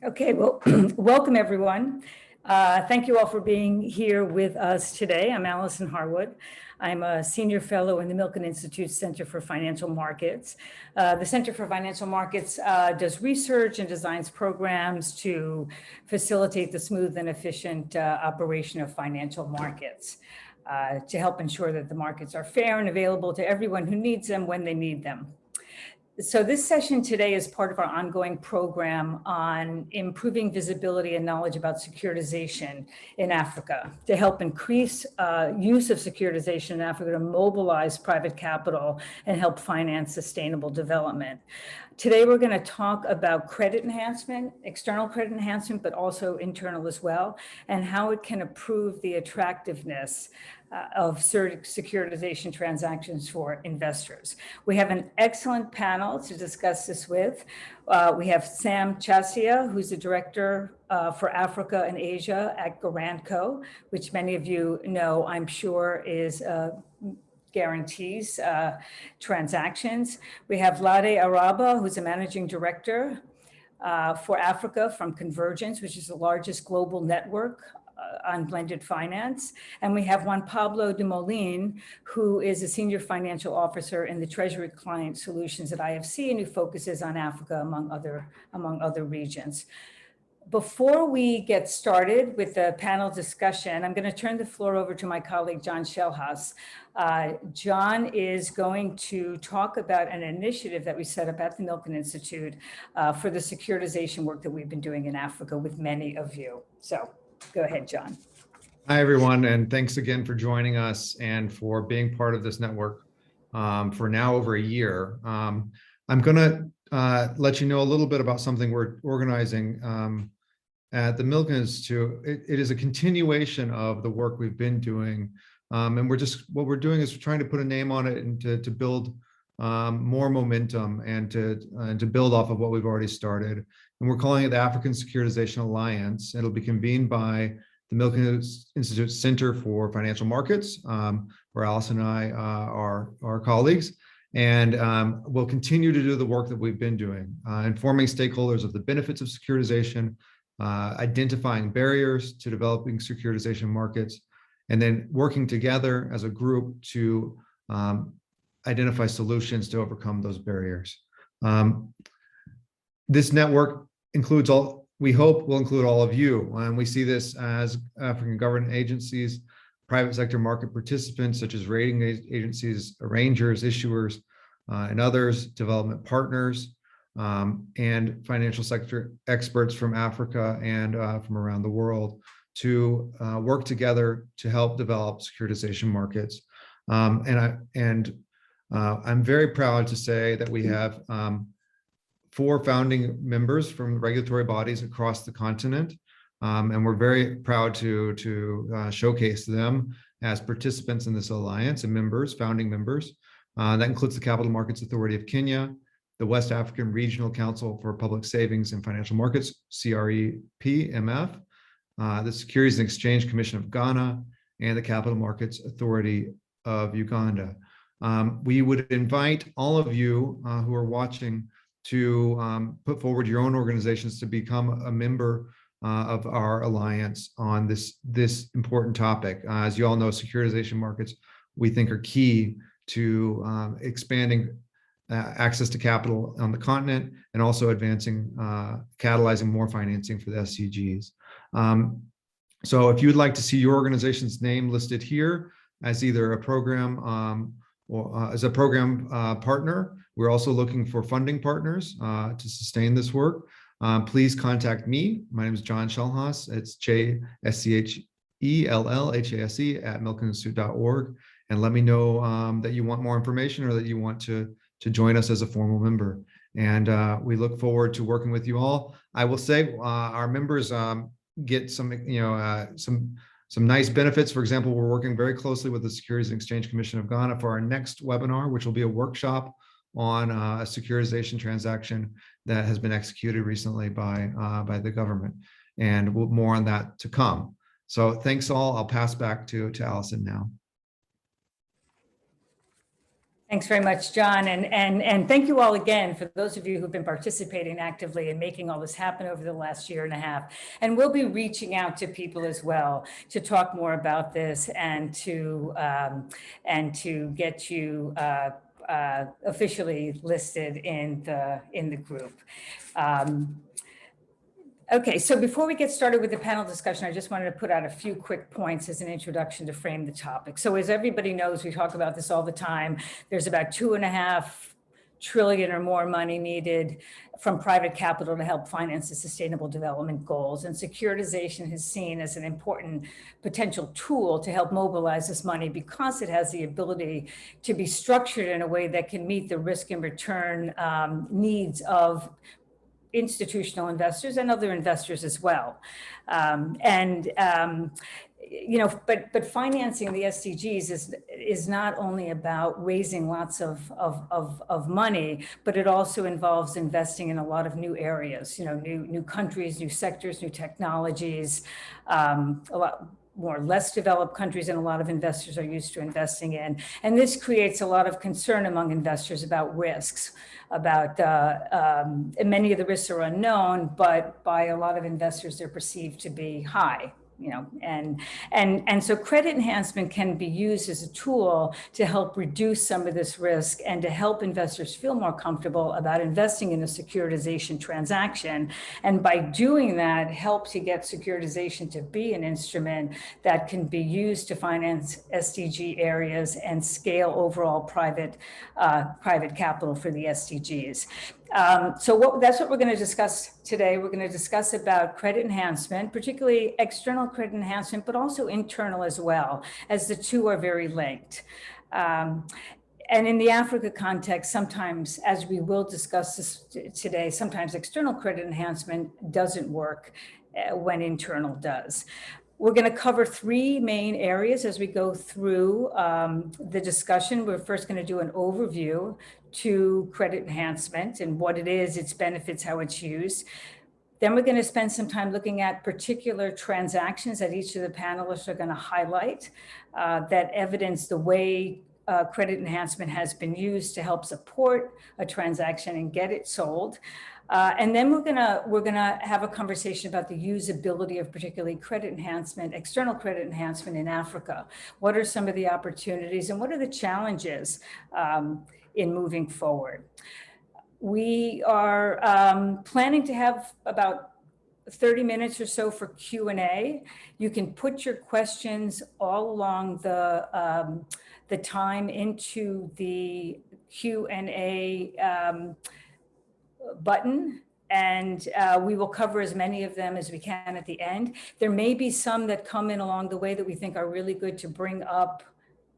Okay, well, welcome everyone. Thank you all for being here with us today. I'm Allison Harwood. I'm a senior fellow in the Milken Institute Center for Financial Markets. The Center for Financial Markets does research and designs programs to facilitate the smooth and efficient operation of financial markets, to help ensure that the markets are fair and available to everyone who needs them when they need them. So this session today is part of our ongoing program on improving visibility and knowledge about securitization in Africa to help increase use of securitization in Africa to mobilize private capital and help finance sustainable development. Today, we're going to talk about credit enhancement, external credit enhancement, but also internal as well, and how it can improve the attractiveness of securitization transactions for investors. We have an excellent panel to discuss this with. We have Sam Chasia, who's the director for Africa and Asia at Garanco, which many of you know, I'm sure, is guarantees transactions. We have Lade Araba, who's a managing director for Africa from Convergence, which is the largest global network on blended finance. And we have Juan Pablo de Molin, who is a senior financial officer in the Treasury Client Solutions at IFC, and who focuses on Africa among other regions. Before we get started with the panel discussion, I'm going to turn the floor over to my colleague, John Schellhaus. John is going to talk about an initiative that we set up at the Milken Institute for the securitization work that we've been doing in Africa with many of you. So go ahead, John. Hi, everyone, and thanks again for joining us and for being part of this network for now over a year. I'm going to let you know a little bit about something we're organizing at the Milken Institute. It is a continuation of the work we've been doing, and what we're doing is we're trying to put a name on it and to build more momentum and to build off of what we've already started. And we're calling it the African Securitization Alliance. It'll be convened by the Milken Institute Center for Financial Markets, where Allison and I are colleagues. And we'll continue to do the work that we've been doing, informing stakeholders of the benefits of securitization, identifying barriers to developing securitization markets, and then working together as a group to identify solutions to overcome those barriers. This network includes we hope will include all of you. And we see this as African government agencies, private sector market participants, such as rating agencies, arrangers, issuers, and others, development partners, and financial sector experts from Africa and from around the world to work together to help develop securitization markets. I'm very proud to say that we have 4 founding members from regulatory bodies across the continent, and we're very proud to showcase them as participants in this alliance and founding members. That includes the Capital Markets Authority of Kenya, the West African Regional Council for Public Savings and Financial Markets, CREPMF, the Securities and Exchange Commission of Ghana, and the Capital Markets Authority of Uganda. We would invite all of you who are watching to put forward your own organizations to become a member of our alliance on this important topic. As you all know, securitization markets, we think, are key to expanding access to capital on the continent and also catalyzing more financing for the SDGs. So if you would like to see your organization's name listed here as either a program or as a program partner, we're also looking for funding partners to sustain this work. Please contact me. My name is John Schellhaus. It's JSCHELLHASE at milkeninstitute.org, and let me know that you want more information or that you want to join us as a formal member. And we look forward to working with you all. I will say our members get some nice benefits. For example, we're working very closely with the Securities and Exchange Commission of Ghana for our next webinar, which will be a workshop on a securitization transaction that has been executed recently by the government. And more on that to come. So thanks all. I'll pass back to Allison now. Thanks very much, John. And thank you all again for those of you who've been participating actively and making all this happen over the last year and a half. And we'll be reaching out to people as well to talk more about this and to get you officially listed in the group. Okay, so before we get started with the panel discussion, I just wanted to put out a few quick points as an introduction to frame the topic. So as everybody knows, we talk about this all the time. There's about $2.5 trillion or more money needed from private capital to help finance the sustainable development goals. And securitization is seen as an important potential tool to help mobilize this money because it has the ability to be structured in a way that can meet the risk and return needs of institutional investors and other investors as well. You know, but financing the SDGs is not only about raising lots of money, but it also involves investing in a lot of new areas, you know, new countries, new sectors, new technologies, a lot more less developed countries and a lot of investors are used to investing in. And this creates a lot of concern among investors about risks, about many of the risks are unknown, but by a lot of investors, they're perceived to be high. You know, and so credit enhancement can be used as a tool to help reduce some of this risk and to help investors feel more comfortable about investing in a securitization transaction. And by doing that, help to get securitization to be an instrument that can be used to finance SDG areas and scale overall private capital for the SDGs. So that's what we're going to discuss today. We're going to discuss about credit enhancement, particularly external credit enhancement, but also internal as well, as the two are very linked. And in the Africa context, sometimes, as we will discuss this today, sometimes external credit enhancement doesn't work when internal does. We're going to cover three main areas as we go through the discussion. We're first going to do an overview to credit enhancement and what it is, its benefits, how it's used. Then we're going to spend some time looking at particular transactions that each of the panelists are going to highlight that evidence the way credit enhancement has been used to help support a transaction and get it sold. And then we're gonna have a conversation about the usability of particularly credit enhancement, external credit enhancement in Africa. What are some of the opportunities and what are the challenges in moving forward? We are planning to have about 30 minutes or so for Q&A. You can put your questions all along the time into the Q&A button, and we will cover as many of them as we can at the end. There may be some that come in along the way that we think are really good to bring up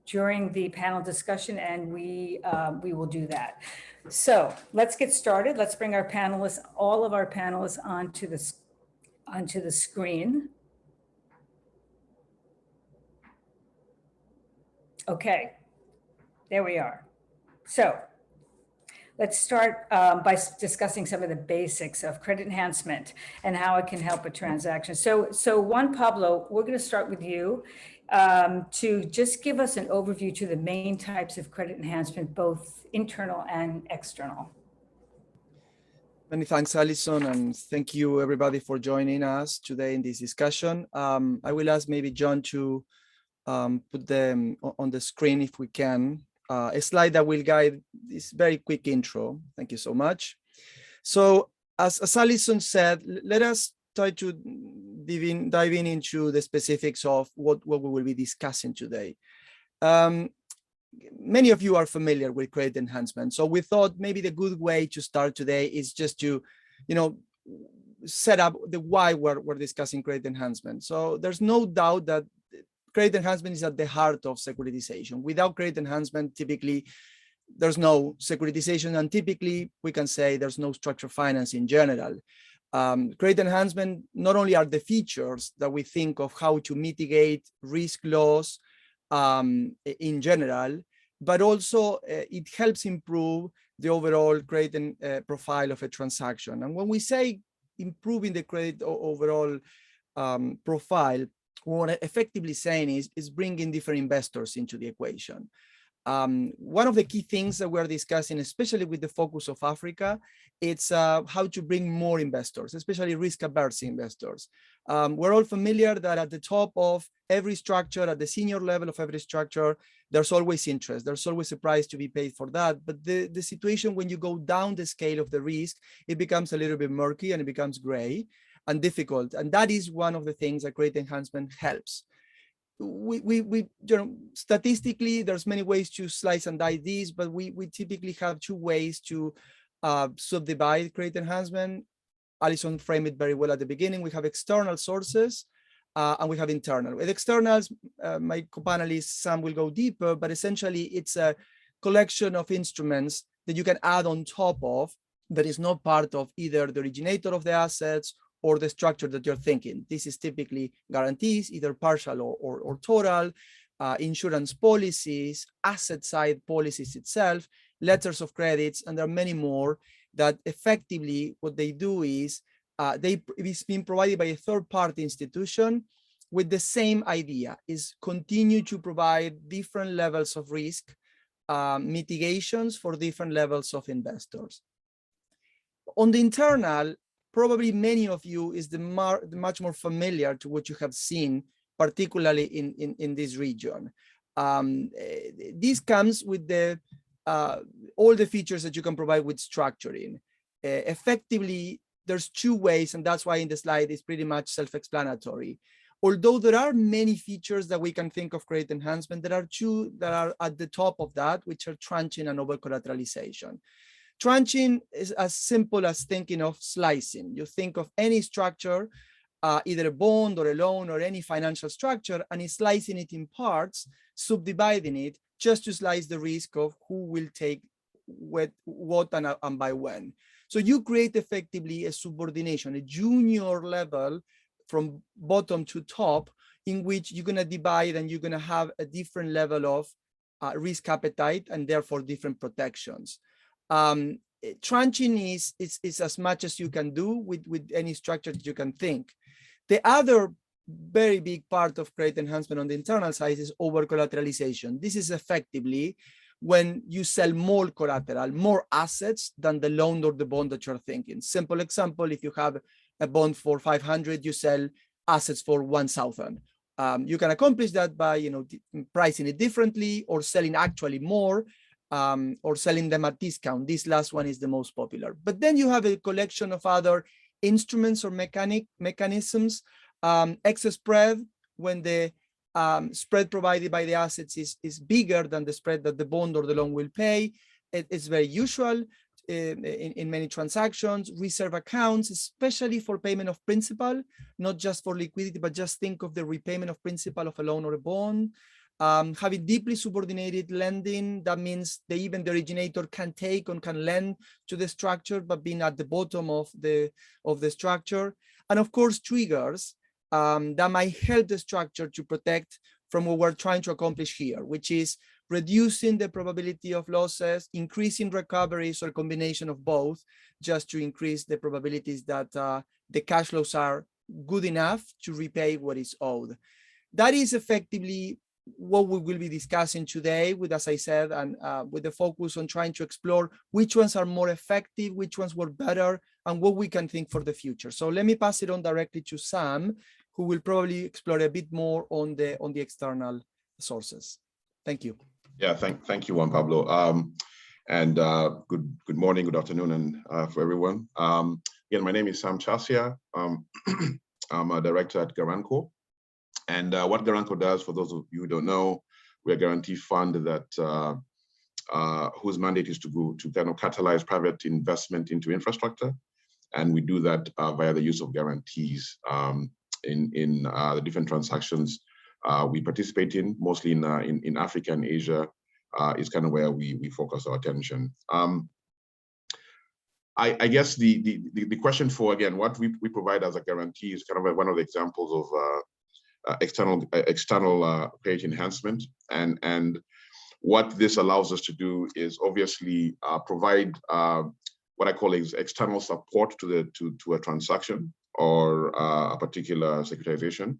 during the panel discussion, and we will do that. So let's get started. Let's bring our panelists, all of our panelists, onto the screen. Okay, there we are. So let's start by discussing some of the basics of credit enhancement and how it can help a transaction. So Juan Pablo, we're going to start with you to just give us an overview to the main types of credit enhancement, both internal and external. Many thanks, Alison, and thank you everybody for joining us today in this discussion. I will ask maybe John to put them on the screen if we can. A slide that will guide this very quick intro. Thank you so much. So as Alison said, let us try to dive in into the specifics of what we will be discussing today. Many of you are familiar with credit enhancement. So we thought maybe the good way to start today is just to, set up the why we're discussing credit enhancement. So there's no doubt that credit enhancement is at the heart of securitization. Without credit enhancement, typically, there's no securitization, and typically, we can say there's no structured finance in general. Credit enhancement not only are the features that we think of how to mitigate risk loss in general, but also it helps improve the overall credit profile of a transaction. And when we say improving the credit overall profile, what we're effectively saying is bringing different investors into the equation. One of the key things that we're discussing, especially with the focus of Africa, it's how to bring more investors, especially risk-averse investors. We're all familiar that at the top of every structure, at the senior level of every structure, there's always interest. There's always a price to be paid for that. But the situation when you go down the scale of the risk, it becomes a little bit murky and it becomes gray and difficult. And that is one of the things that Credit Enhancement helps. Statistically, there's many ways to slice and dice these, but we typically have two ways to subdivide Credit Enhancement. Alison framed it very well at the beginning. We have external sources and we have internal. With externals, my co-panelist Sam will go deeper, but essentially it's a collection of instruments that you can add on top of that is not part of either the originator of the assets or the structure that you're thinking. This is typically guarantees, either partial or total, insurance policies, asset side policies itself, letters of credits, and there are many more that effectively what they do is it's being provided by a third-party institution with the same idea, is continue to provide different levels of risk mitigations for different levels of investors. On the internal, probably many of you is much more familiar to what you have seen, particularly in this region. This comes with the all the features that you can provide with structuring. Effectively, there's two ways, and that's why in the slide it's pretty much self-explanatory. Although there are many features that we can think of credit enhancement, there are two that are at the top of that, which are tranching and over-collateralization. Tranching is as simple as thinking of slicing. You think of any structure, either a bond or a loan or any financial structure, and it's slicing it in parts, subdividing it, just to slice the risk of who will take what and by when. So you create effectively a subordination, a junior level from bottom to top, in which you're going to divide and you're going to have a different level of risk appetite and therefore different protections. Tranching is as much as you can do with any structure that you can think. The other very big part of credit enhancement on the internal side is over collateralization. This is effectively when you sell more collateral, more assets than the loan or the bond that you're thinking. Simple example, if you have a bond for 500, you sell assets for 1,000. You can accomplish that by pricing it differently or selling actually more, or selling them at discount. This last one is the most popular. But then you have a collection of other instruments or mechanisms, excess spread, when the spread provided by the assets is bigger than the spread that the bond or the loan will pay. It's very usual in many transactions. Reserve accounts, especially for payment of principal, not just for liquidity, but just think of the repayment of principal of a loan or a bond. Having deeply subordinated lending, that means that even the originator can take and can lend to the structure, but being at the bottom of the structure. And of course, triggers that might help the structure to protect from what we're trying to accomplish here, which is reducing the probability of losses, increasing recoveries, or a combination of both, just to increase the probabilities that the cash flows are good enough to repay what is owed. That is effectively what we will be discussing today with, as I said, and with the focus on trying to explore which ones are more effective, which ones were better, and what we can think for the future. So let me pass it on directly to Sam, who will probably explore a bit more on the external sources. Thank you. Yeah, thank you, Juan Pablo. And good morning, good afternoon, and for everyone. Again, my name is Sam Chasia. I'm a director at Garanco. And what Garanco does, for those of you who don't know, we're a guarantee fund that whose mandate is to kind of catalyze private investment into infrastructure, and we do that via the use of guarantees in the different transactions we participate in, mostly in Africa and Asia. Is kind of where we focus our attention. I guess the question for, again, what we provide as a guarantee is kind of one of the examples of external credit enhancement, and what this allows us to do is obviously provide what I call is external support to a transaction or a particular securitization.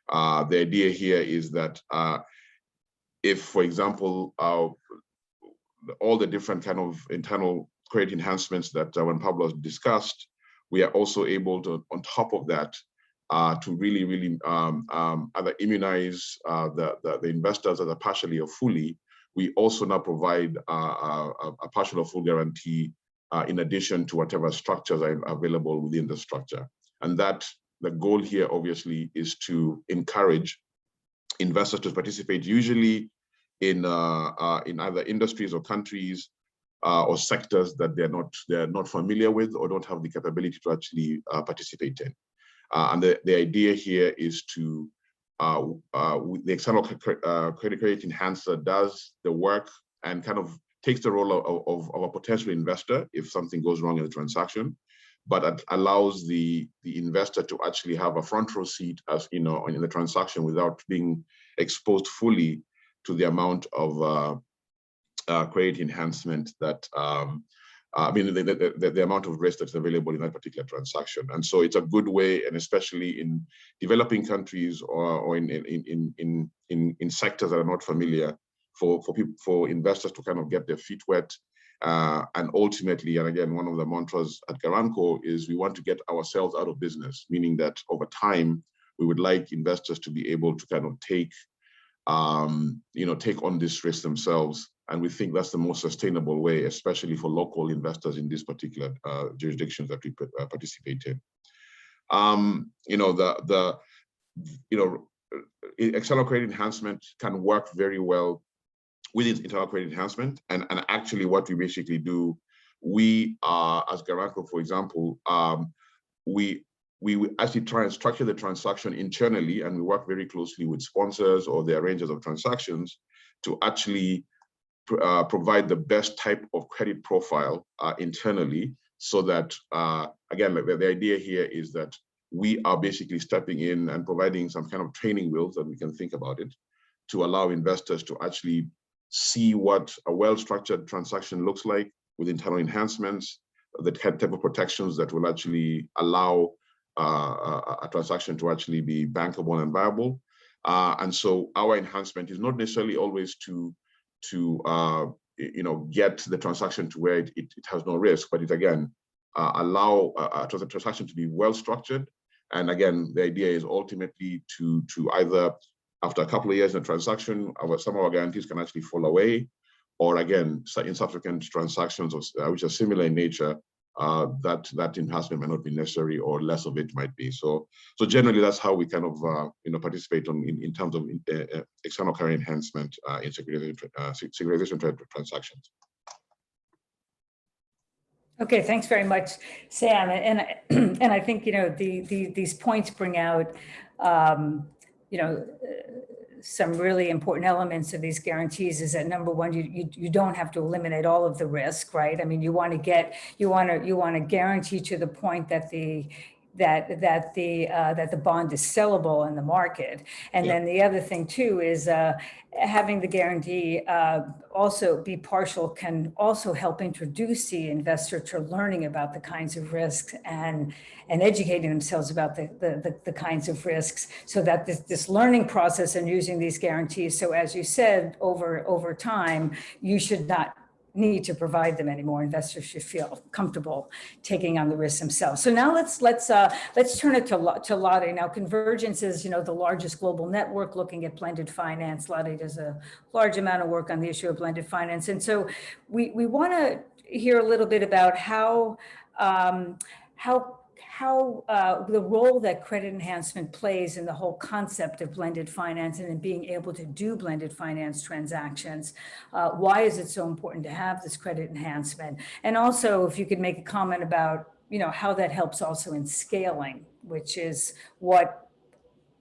The idea here is that if, for example, all the different kind of internal credit enhancements that Juan Pablo discussed, we are also able to, on top of that, to really either immunize the investors either partially or fully. We also now provide a partial or full guarantee in addition to whatever structures are available within the structure. And that the goal here obviously is to encourage investors to participate, usually in either industries or countries or sectors that they're not familiar with or don't have the capability to actually participate in. And the idea here is to the external credit enhancer does the work and kind of takes the role of a potential investor if something goes wrong in the transaction, but it allows the investor to actually have a front row seat, as you know, in the transaction without being exposed fully to the amount of credit enhancement that the amount of risk that's available in that particular transaction. And so it's a good way, and especially in developing countries or in sectors that are not familiar, for investors to kind of get their feet wet. And ultimately, and again, one of the mantras at Garanco is we want to get ourselves out of business, meaning that over time, we would like investors to be able to kind of take on this risk themselves. And we think that's the most sustainable way, especially for local investors in these particular jurisdictions that we participate in. External credit enhancement can work very well with internal credit enhancement. And actually what we basically do, we as Garanco, for example, we actually try and structure the transaction internally, and we work very closely with sponsors or the arrangers of transactions to actually provide the best type of credit profile internally, so that, again, the idea here is that we are basically stepping in and providing some kind of training wheels, that we can think about it, to allow investors to actually see what a well-structured transaction looks like with internal enhancements, the type of protections that will actually allow a transaction to actually be bankable and viable. And so our enhancement is not necessarily always to get the transaction to where it has no risk, but it again allow a transaction to be well structured. And again, the idea is ultimately to either, after a couple of years in a transaction, some of our guarantees can actually fall away, or again, in subsequent transactions which are similar in nature, that enhancement may not be necessary, or less of it might be. So generally, that's how we kind of participate in terms of external credit enhancement in securitization transactions. Okay, thanks very much, Sam. And I think these points bring out some really important elements of these guarantees. Is that number one, you don't have to eliminate all of the risk, right? I mean, you want to guarantee to the point that the bond is sellable in the market. And then the other thing too is having the guarantee also be partial can also help introduce the investor to learning about the kinds of risks and educating themselves about the kinds of risks, so that this learning process and using these guarantees. So as you said, over time, you should not need to provide them anymore. Investors should feel comfortable taking on the risks themselves. So now let's turn it to Lade. Now, Convergence is the largest global network looking at blended finance. Lade does a large amount of work on the issue of blended finance, and so we want to hear a little bit about how the role that credit enhancement plays in the whole concept of blended finance and in being able to do blended finance transactions. Why is it so important to have this credit enhancement? And also, if you could make a comment about how that helps also in scaling, which is what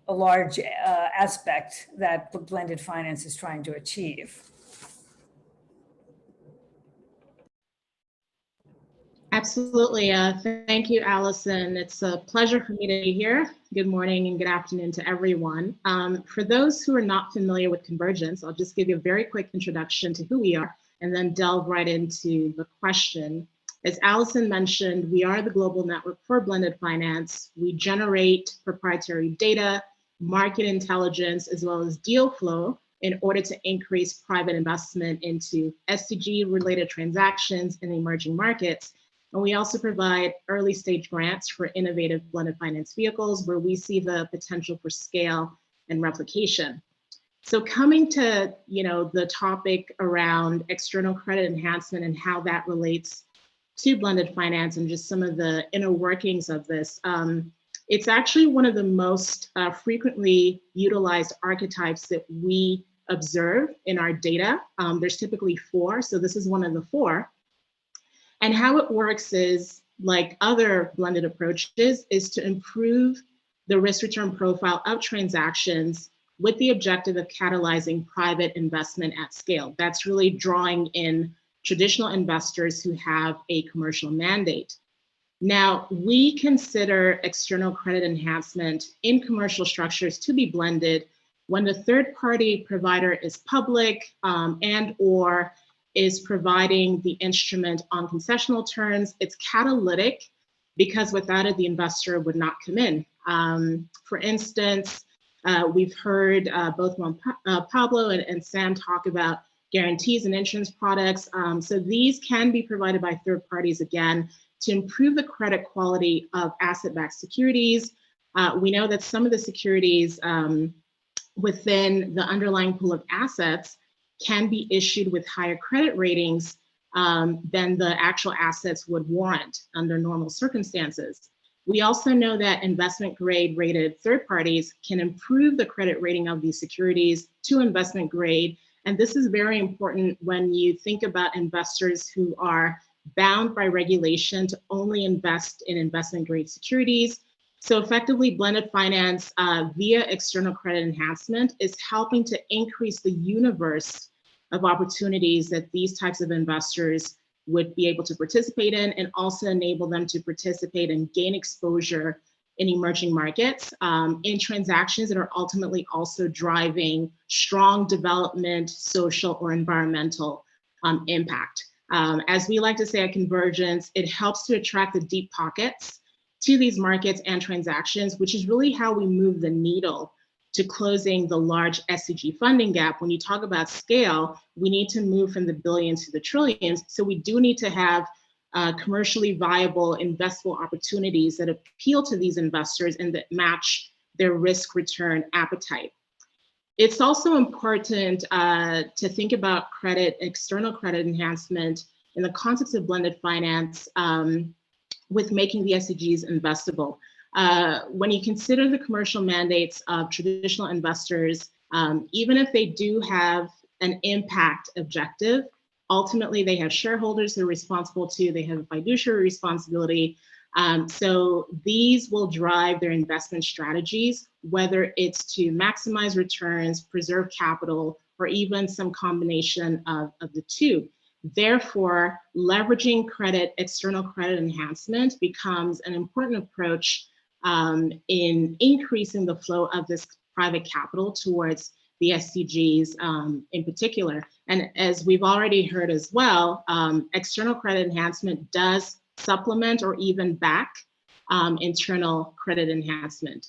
a large aspect that blended finance is trying to achieve. Absolutely. Thank you, Allison. It's a pleasure for me to be here. Good morning and good afternoon to everyone. For those who are not familiar with Convergence, I'll just give you a very quick introduction to who we are and then delve right into the question. As Allison mentioned, we are the global network for blended finance. We generate proprietary data, market intelligence, as well as deal flow in order to increase private investment into SDG-related transactions in emerging markets. And we also provide early stage grants for innovative blended finance vehicles where we see the potential for scale and replication. So coming to the topic around external credit enhancement and how that relates to blended finance and just some of the inner workings of this, it's actually one of the most frequently utilized archetypes that we observe in our data. There's typically 4, so this is one of the 4. And how it works is, like other blended approaches, is to improve the risk-return profile of transactions with the objective of catalyzing private investment at scale. That's really drawing in traditional investors who have a commercial mandate. Now, we consider external credit enhancement in commercial structures to be blended when the third-party provider is public and or is providing the instrument on concessional terms. It's catalytic because without it, the investor would not come in. For instance, we've heard both Pablo and Sam talk about guarantees and insurance products. So these can be provided by third parties, again, to improve the credit quality of asset-backed securities. We know that some of the securities within the underlying pool of assets can be issued with higher credit ratings than the actual assets would warrant under normal circumstances. We also know that investment grade rated third parties can improve the credit rating of these securities to investment grade. And this is very important when you think about investors who are bound by regulation to only invest in investment grade securities. So effectively, blended finance via external credit enhancement is helping to increase the universe of opportunities that these types of investors would be able to participate in, and also enable them to participate and gain exposure in emerging markets in transactions that are ultimately also driving strong development, social or environmental impact. As we like to say at Convergence, it helps to attract the deep pockets to these markets and transactions, which is really how we move the needle to closing the large SDG funding gap. When you talk about scale, we need to move from the billions to the trillions. So we do need to have commercially viable investable opportunities that appeal to these investors and that match their risk return appetite. It's also important to think about credit, external credit enhancement in the context of blended finance with making the SDGs investable. When you consider the commercial mandates of traditional investors, even if they do have an impact objective, ultimately they have shareholders they're responsible to, they have a fiduciary responsibility. So these will drive their investment strategies, whether it's to maximize returns, preserve capital, or even some combination of the two. Therefore, leveraging credit, external credit enhancement becomes an important approach in increasing the flow of this private capital towards the SDGs in particular. And as we've already heard as well, external credit enhancement does supplement or even back internal credit enhancement.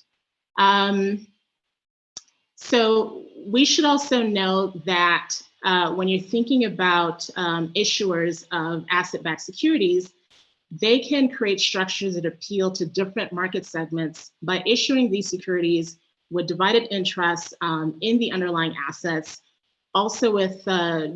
So we should also know that when you're thinking about issuers of asset-backed securities, they can create structures that appeal to different market segments by issuing these securities with divided interests in the underlying assets, also with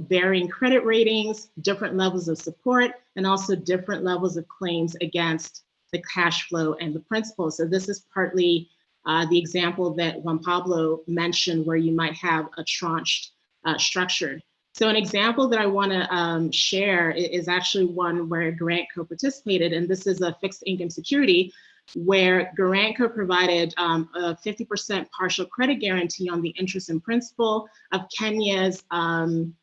varying credit ratings, different levels of support, and also different levels of claims against the cash flow and the principal. So this is partly the example that Juan Pablo mentioned, where you might have a tranched structure. So an example that I want to share is actually one where Garanco participated, and this is a fixed income security where Garanco provided a 50% partial credit guarantee on the interest and principal of Kenya's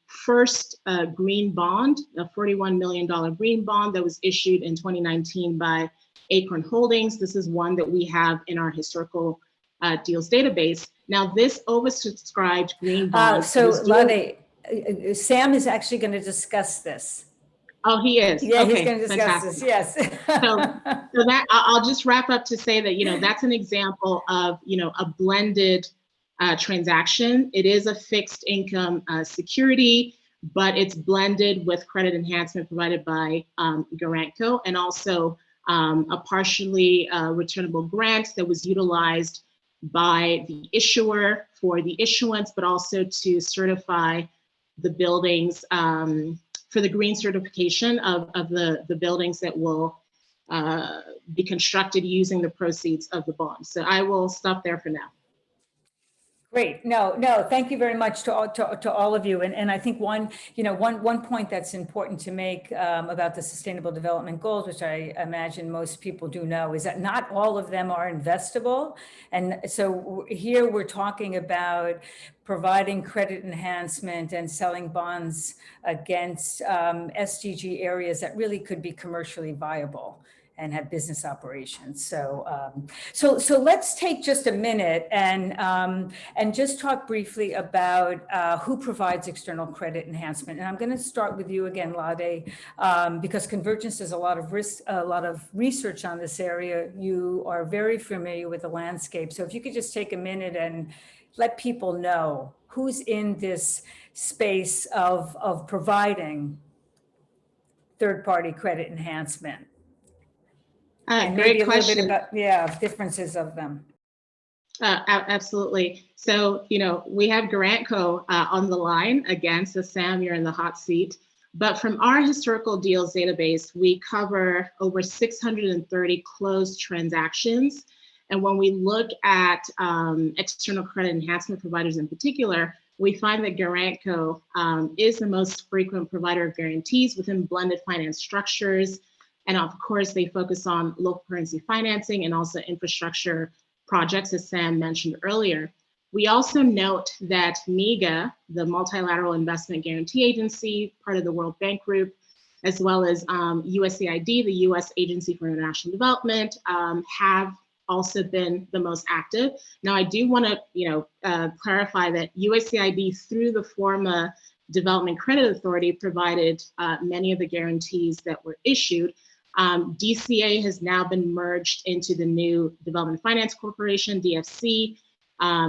first green bond, a $41 million green bond that was issued in 2019 by Acorn Holdings. This is one that we have in our historical deals database. Now, this oversubscribed green bond. So Lade, Sam is actually going to discuss this. Oh, he is. Yeah, okay, he's going to discuss fantastic. this. Yes. So that I'll just wrap up to say that that's an example of a blended transaction. It is a fixed income security, but it's blended with credit enhancement provided by Garanco, and also a partially returnable grant that was utilized by the issuer for the issuance, but also to certify the buildings for the green certification of the buildings that will be constructed using the proceeds of the bond. So I will stop there for now. Great. No, thank you very much to all of you. And I think one point that's important to make about the Sustainable Development Goals, which I imagine most people do know, is that not all of them are investable. And so here we're talking about providing credit enhancement and selling bonds against SDG areas that really could be commercially viable and have business operations. So let's take just a minute and just talk briefly about who provides external credit enhancement. And I'm going to start with you again, Lade, because Convergence does a lot of research on this area. You are very familiar with the landscape. So if you could just take a minute and let people know who's in this space of providing third-party credit enhancement. And Great maybe a question. little bit about, differences of them. Absolutely. So, we have Garanco on the line again. So Sam, you're in the hot seat. But from our historical deals database, we cover over 630 closed transactions. And when we look at external credit enhancement providers in particular, we find that Garanco is the most frequent provider of guarantees within blended finance structures. And of course, they focus on local currency financing and also infrastructure projects, as Sam mentioned earlier. We also note that MIGA, the Multilateral Investment Guarantee Agency, part of the World Bank Group, as well as USAID, the U.S. Agency for International Development, have also been the most active. Now, I do want to clarify that USAID, through the FORMA Development Credit Authority, provided many of the guarantees that were issued. DCA has now been merged into the new Development Finance Corporation, DFC,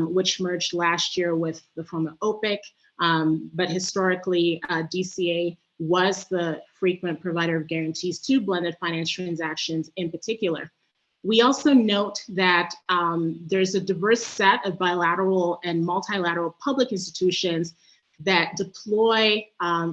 which merged last year with the former OPIC. But historically, DCA was the frequent provider of guarantees to blended finance transactions in particular. We also note that there's a diverse set of bilateral and multilateral public institutions that deploy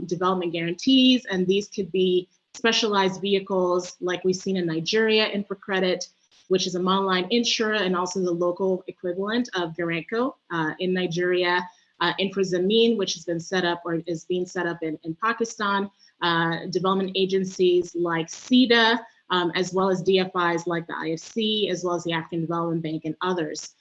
development guarantees, and these could be specialized vehicles like we've seen in Nigeria, InfraCredit, which is a monoline insurer and also the local equivalent of Garanco in Nigeria, InfraZameen, which has been set up or is being set up in Pakistan, development agencies like SIDA, as well as DFIs like the IFC, as well as the African Development Bank and others.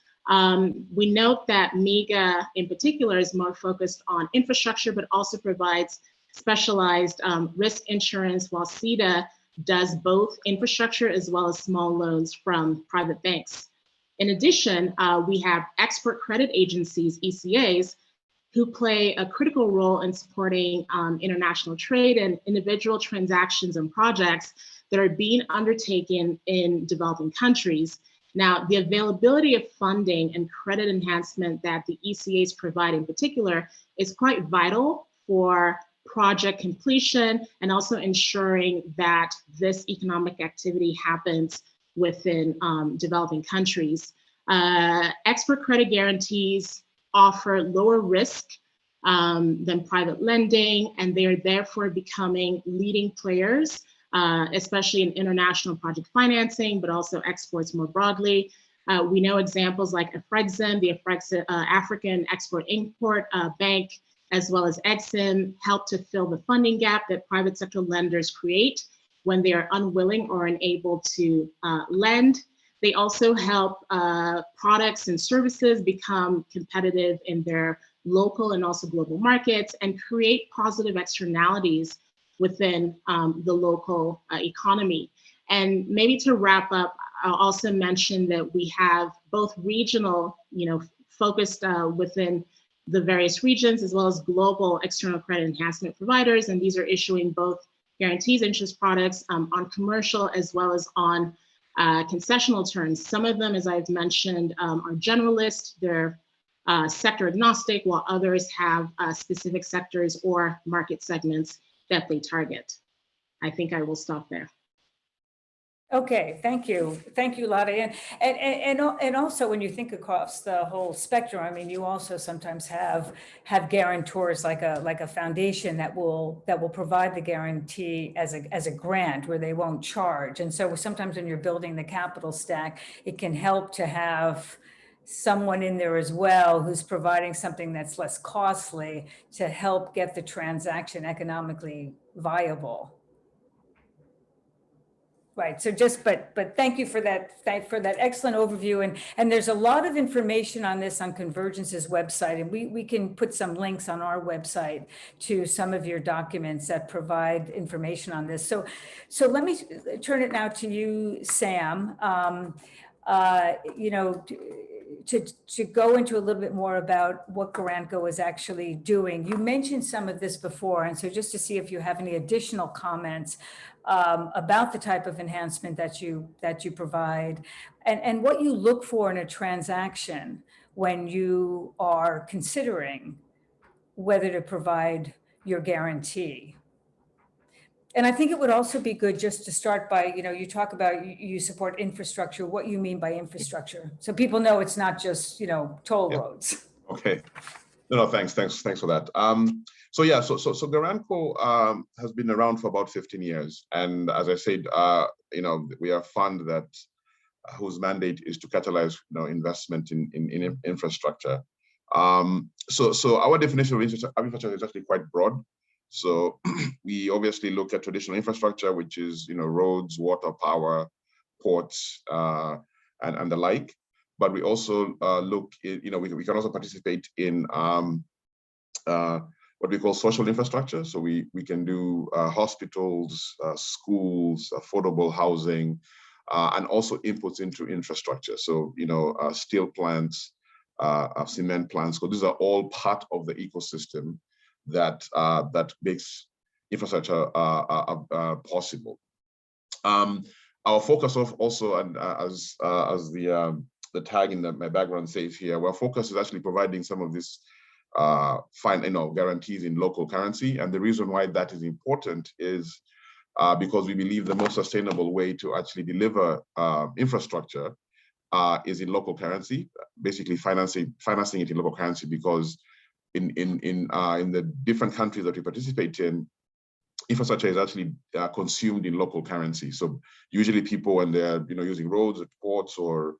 We note that MIGA in particular is more focused on infrastructure, but also provides specialized risk insurance, while SIDA does both infrastructure as well as small loans from private banks. In addition, we have export credit agencies, ECAs, who play a critical role in supporting international trade and individual transactions and projects that are being undertaken in developing countries. Now, the availability of funding and credit enhancement that the ECAs provide in particular is quite vital for project completion and also ensuring that this economic activity happens within developing countries. Export credit guarantees offer lower risk than private lending, and they are therefore becoming leading players, especially in international project financing, but also exports more broadly. We know examples like Afrexim, the African Export-Import Bank, as well as EXIM, help to fill the funding gap that private sector lenders create when they are unwilling or unable to lend. They also help products and services become competitive in their local and also global markets and create positive externalities within the local economy. And maybe to wrap up, I'll also mention that we have both regional, focused within the various regions, as well as global external credit enhancement providers. And these are issuing both guarantees, interest products on commercial as well as on concessional terms. Some of them, as I've mentioned, are generalist. They're sector agnostic, while others have specific sectors or market segments that they target. I think I will stop there. Okay, thank you, Lottie, and also when you think across the whole spectrum, I mean, you also sometimes have guarantors like a foundation that will provide the guarantee as a grant where they won't charge, and so sometimes when you're building the capital stack, it can help to have someone in there as well who's providing something that's less costly to help get the transaction economically viable. Right. So but thank you for that excellent overview. And there's a lot of information on this on Convergence's website, and we can put some links on our website to some of your documents that provide information on this. So let me turn it now to you, Sam. You know, to go into a little bit more about what Garanco is actually doing. You mentioned some of this before, and so just to see if you have any additional comments about the type of enhancement that you provide, and what you look for in a transaction when you are considering whether to provide your guarantee. And I think it would also be good just to start by, you know, you talk about you support infrastructure, what you mean by infrastructure, so people know it's not just, you know, toll roads. Okay. No, thanks for that. So Garanco has been around for about 15 years, and as I said, you know, we are a fund that whose mandate is to catalyze, you know, investment in infrastructure. So our definition of infrastructure is actually quite broad. So we obviously look at traditional infrastructure, which is, you know, roads, water, power, ports, and the like. But we also look, you know, we can also participate in what we call social infrastructure. So we can do hospitals, schools, affordable housing, and also inputs into infrastructure. So, you know, steel plants, cement plants. So these are all part of the ecosystem that makes infrastructure possible. Our focus also, and as the tag in my background says here, our focus is actually providing some of this guarantees in local currency. And the reason why that is important is because we believe the most sustainable way to actually deliver infrastructure is in local currency, basically financing it in local currency, because in the different countries that we participate in, infrastructure is actually consumed in local currency. So usually people, when they're, you know, using roads or ports or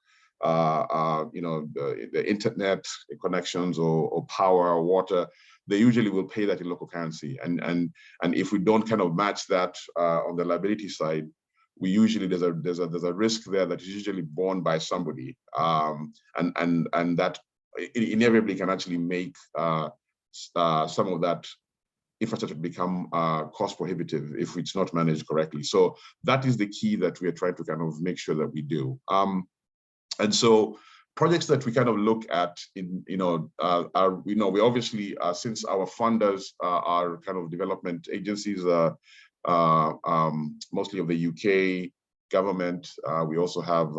you know, the internet connections or power or water, they usually will pay that in local currency. And if we don't kind of match that on the liability side, we usually there's a risk there that is usually borne by somebody, and that inevitably can actually make some of that infrastructure become cost prohibitive if it's not managed correctly. So that is the key that we are trying to kind of make sure that we do. And so projects that we kind of look at in, you know, are, you know, we obviously, since our funders are kind of development agencies, mostly of the UK government, we also have,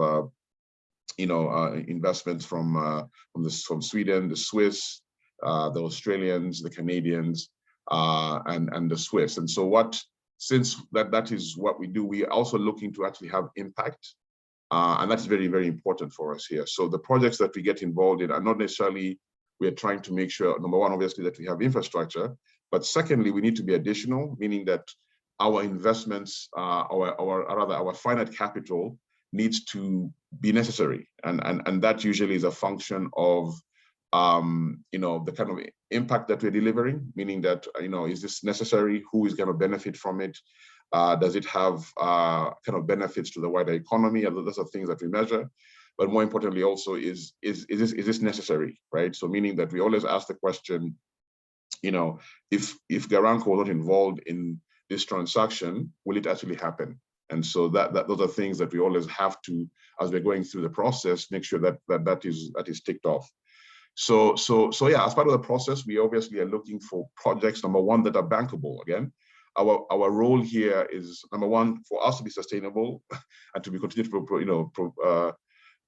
you know, investments from Sweden, the Swiss, the Australians, the Canadians, and the Swiss. And so since that is what we do, we are also looking to actually have impact. And that's very, very important for us here. So the projects that we get involved in are not necessarily, we are trying to make sure, number one, obviously, that we have infrastructure, but secondly, we need to be additional, meaning that our investments, our finite capital needs to be necessary. And that usually is a function of, you know, the kind of impact that we're delivering, meaning that, you know, is this necessary? Who is going to benefit from it? Does it have kind of benefits to the wider economy? Those are things that we measure. But more importantly, also, is this necessary, right? So meaning that we always ask the question, you know, if Garanco was not involved in this transaction, will it actually happen? And so those are things that we always have to, as we're going through the process, make sure that is ticked off. So yeah, as part of the process, we obviously are looking for projects, number one, that are bankable. Again, our role here is, number one, for us to be sustainable and to be continued to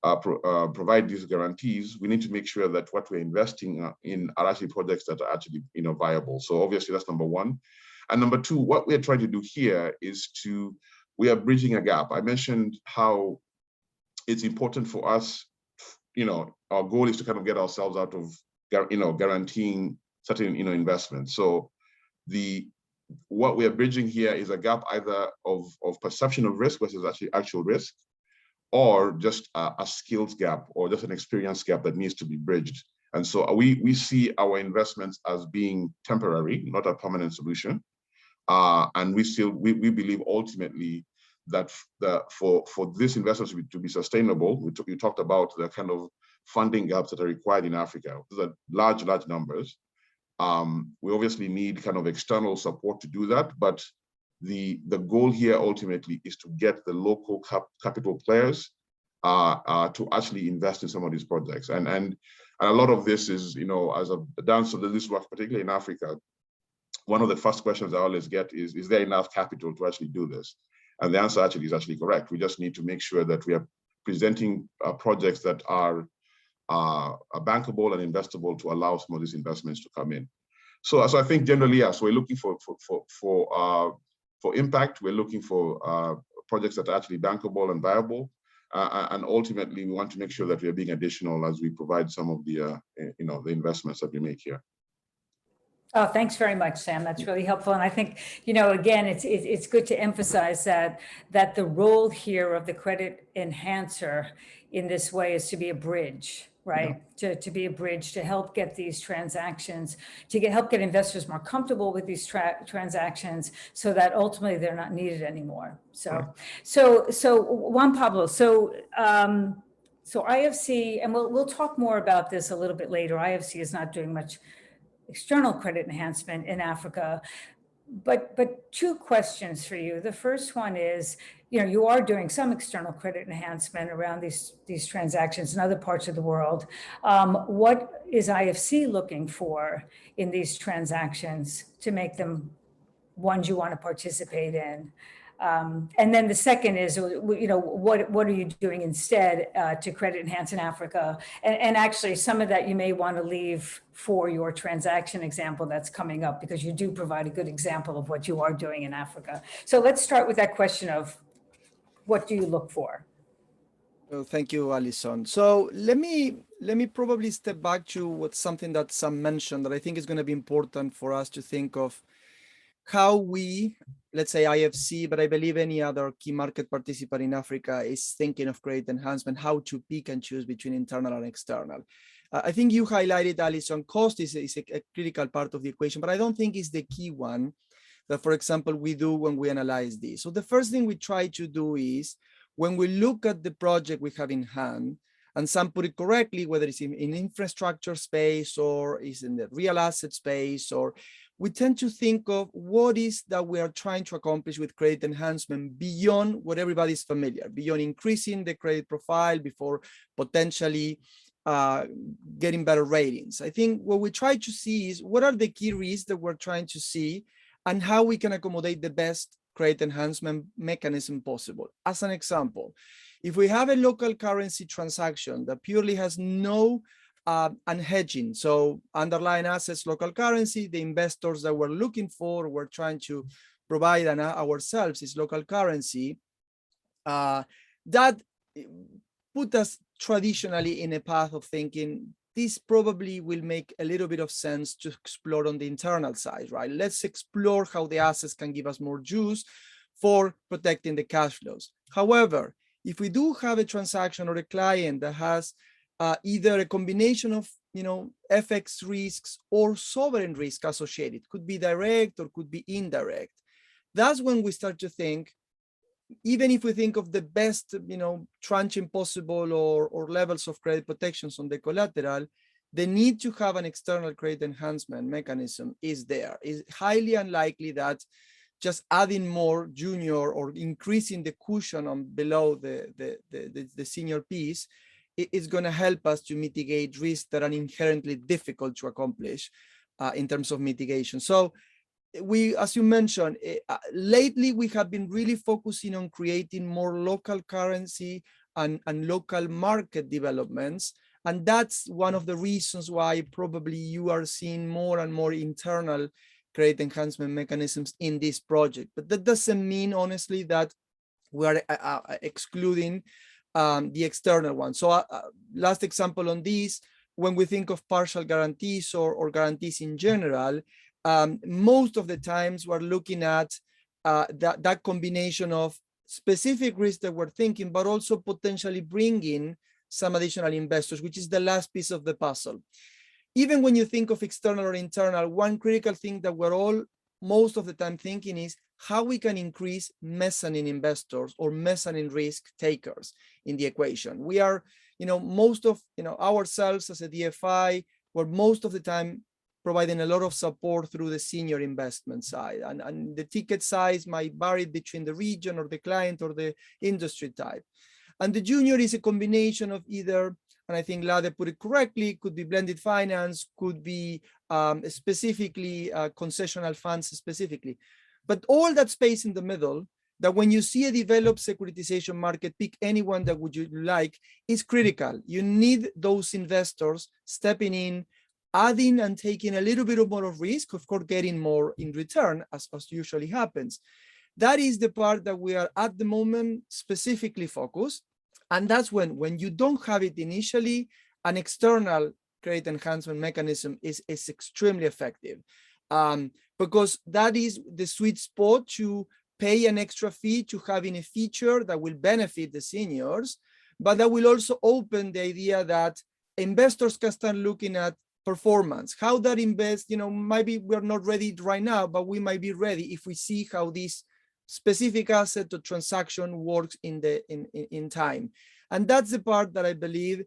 provide these guarantees, we need to make sure that what we're investing in are actually projects that are actually viable. So obviously that's number one. And number two, what we're trying to do here is we are bridging a gap. I mentioned how it's important for us, our goal is to kind of get ourselves out of, guaranteeing certain, investments. So what we are bridging here is a gap either of perception of risk versus actual risk, or just a skills gap or just an experience gap that needs to be bridged. And so we see our investments as being temporary, not a permanent solution. And we believe ultimately that for this investment to be sustainable, you talked about the kind of funding gaps that are required in Africa. These are large numbers. We obviously need kind of external support to do that, but the goal here ultimately is to get the local capital players to actually invest in some of these projects. And a lot of this is, as I've done so this work, particularly in Africa, one of the first questions I always get is there enough capital to actually do this? And the answer is actually correct. We just need to make sure that we are presenting projects that are bankable and investable to allow some of these investments to come in. So I think generally, yes, we're looking for impact. We're looking for projects that are actually bankable and viable, and ultimately we want to make sure that we are being additional as we provide some of the the investments that we make here. Oh, thanks very much, Sam. That's really helpful. And I think, again, it's good to emphasize that the role here of the credit enhancer in this way is to be a bridge, right? Yeah. To be a bridge to help get these transactions, help get investors more comfortable with these transactions, so that ultimately they're not needed anymore. So Juan Pablo, so IFC, and we'll talk more about this a little bit later. IFC is not doing much external credit enhancement in Africa, but two questions for you. The first one is, you are doing some external credit enhancement around these transactions in other parts of the world. What is IFC looking for in these transactions to make them ones you want to participate in? And then the second is, what are you doing instead to credit enhance in Africa? And actually, some of that you may want to leave for your transaction example that's coming up, because you do provide a good example of what you are doing in Africa. So let's start with that question of what do you look for? Well, thank you, Alison. So let me probably step back to something that Sam mentioned that I think is going to be important for us to think of how we, let's say IFC, but I believe any other key market participant in Africa is thinking of credit enhancement, how to pick and choose between internal and external. I think you highlighted, Alison, cost is a critical part of the equation, but I don't think it's the key one that, for example, we do when we analyze this. So the first thing we try to do is, when we look at the project we have in hand, and Sam put it correctly, whether it's in infrastructure space or is in the real asset space, or we tend to think of what is that we are trying to accomplish with credit enhancement beyond what everybody's familiar, beyond increasing the credit profile, before potentially getting better ratings. I think what we try to see is what are the key risks that we're trying to see and how we can accommodate the best credit enhancement mechanism possible. As an example, if we have a local currency transaction that purely has no unhedging, so underlying assets, local currency, the investors that we're looking for, we're trying to provide ourselves is local currency, that put us traditionally in a path of thinking this probably will make a little bit of sense to explore on the internal side, right? Let's explore how the assets can give us more juice for protecting the cash flows. However, if we do have a transaction or a client that has either a combination of FX risks or sovereign risk associated, could be direct or could be indirect, that's when we start to think, even if we think of the best tranching possible or levels of credit protections on the collateral, the need to have an external credit enhancement mechanism is there. It's highly unlikely that just adding more junior or increasing the cushion on below the senior piece is going to help us to mitigate risks that are inherently difficult to accomplish in terms of mitigation. So we, as you mentioned, lately we have been really focusing on creating more local currency and local market developments. And that's one of the reasons why probably you are seeing more and more internal credit enhancement mechanisms in this project. But that doesn't mean, honestly, that we are excluding the external one. So last example on this, when we think of partial guarantees or guarantees in general, most of the times we're looking at that combination of specific risks that we're thinking, but also potentially bringing some additional investors, which is the last piece of the puzzle. Even when you think of external or internal, one critical thing that we're all most of the time thinking is how we can increase mezzanine investors or mezzanine risk takers in the equation. We are, most of, ourselves as a DFI, we're most of the time providing a lot of support through the senior investment side. And the ticket size might vary between the region or the client or the industry type. And the junior is a combination of either, and I think Lade put it correctly, could be blended finance, could be specifically concessional funds specifically. But all that space in the middle, that when you see a developed securitization market, pick anyone that would you like, is critical. You need those investors stepping in, adding and taking a little bit more of risk, of course, getting more in return, as usually happens. That is the part that we are at the moment specifically focused. And that's when you don't have it initially, an external credit enhancement mechanism is extremely effective. Because that is the sweet spot to pay an extra fee to having a feature that will benefit the seniors, but that will also open the idea that investors can start looking at performance, how that invest, maybe we're not ready right now, but we might be ready if we see how this specific asset or transaction works in time. And that's the part that I believe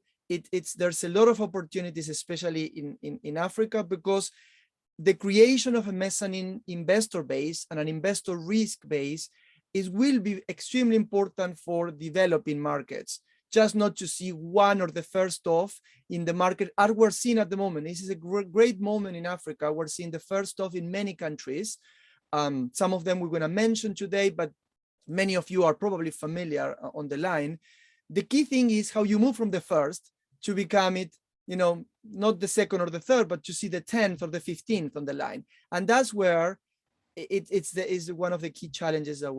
there's a lot of opportunities, especially in Africa, because the creation of a mezzanine investor base and an investor risk base will be extremely important for developing markets, just not to see one or the first off in the market, as we're seeing at the moment. This is a great moment in Africa. We're seeing the first off in many countries. Some of them we're going to mention today, but many of you are probably familiar on the line. The key thing is how you move from the first to become it, not the second or the third, but to see the 10th or the 15th on the line. And that's where it's one of the key challenges that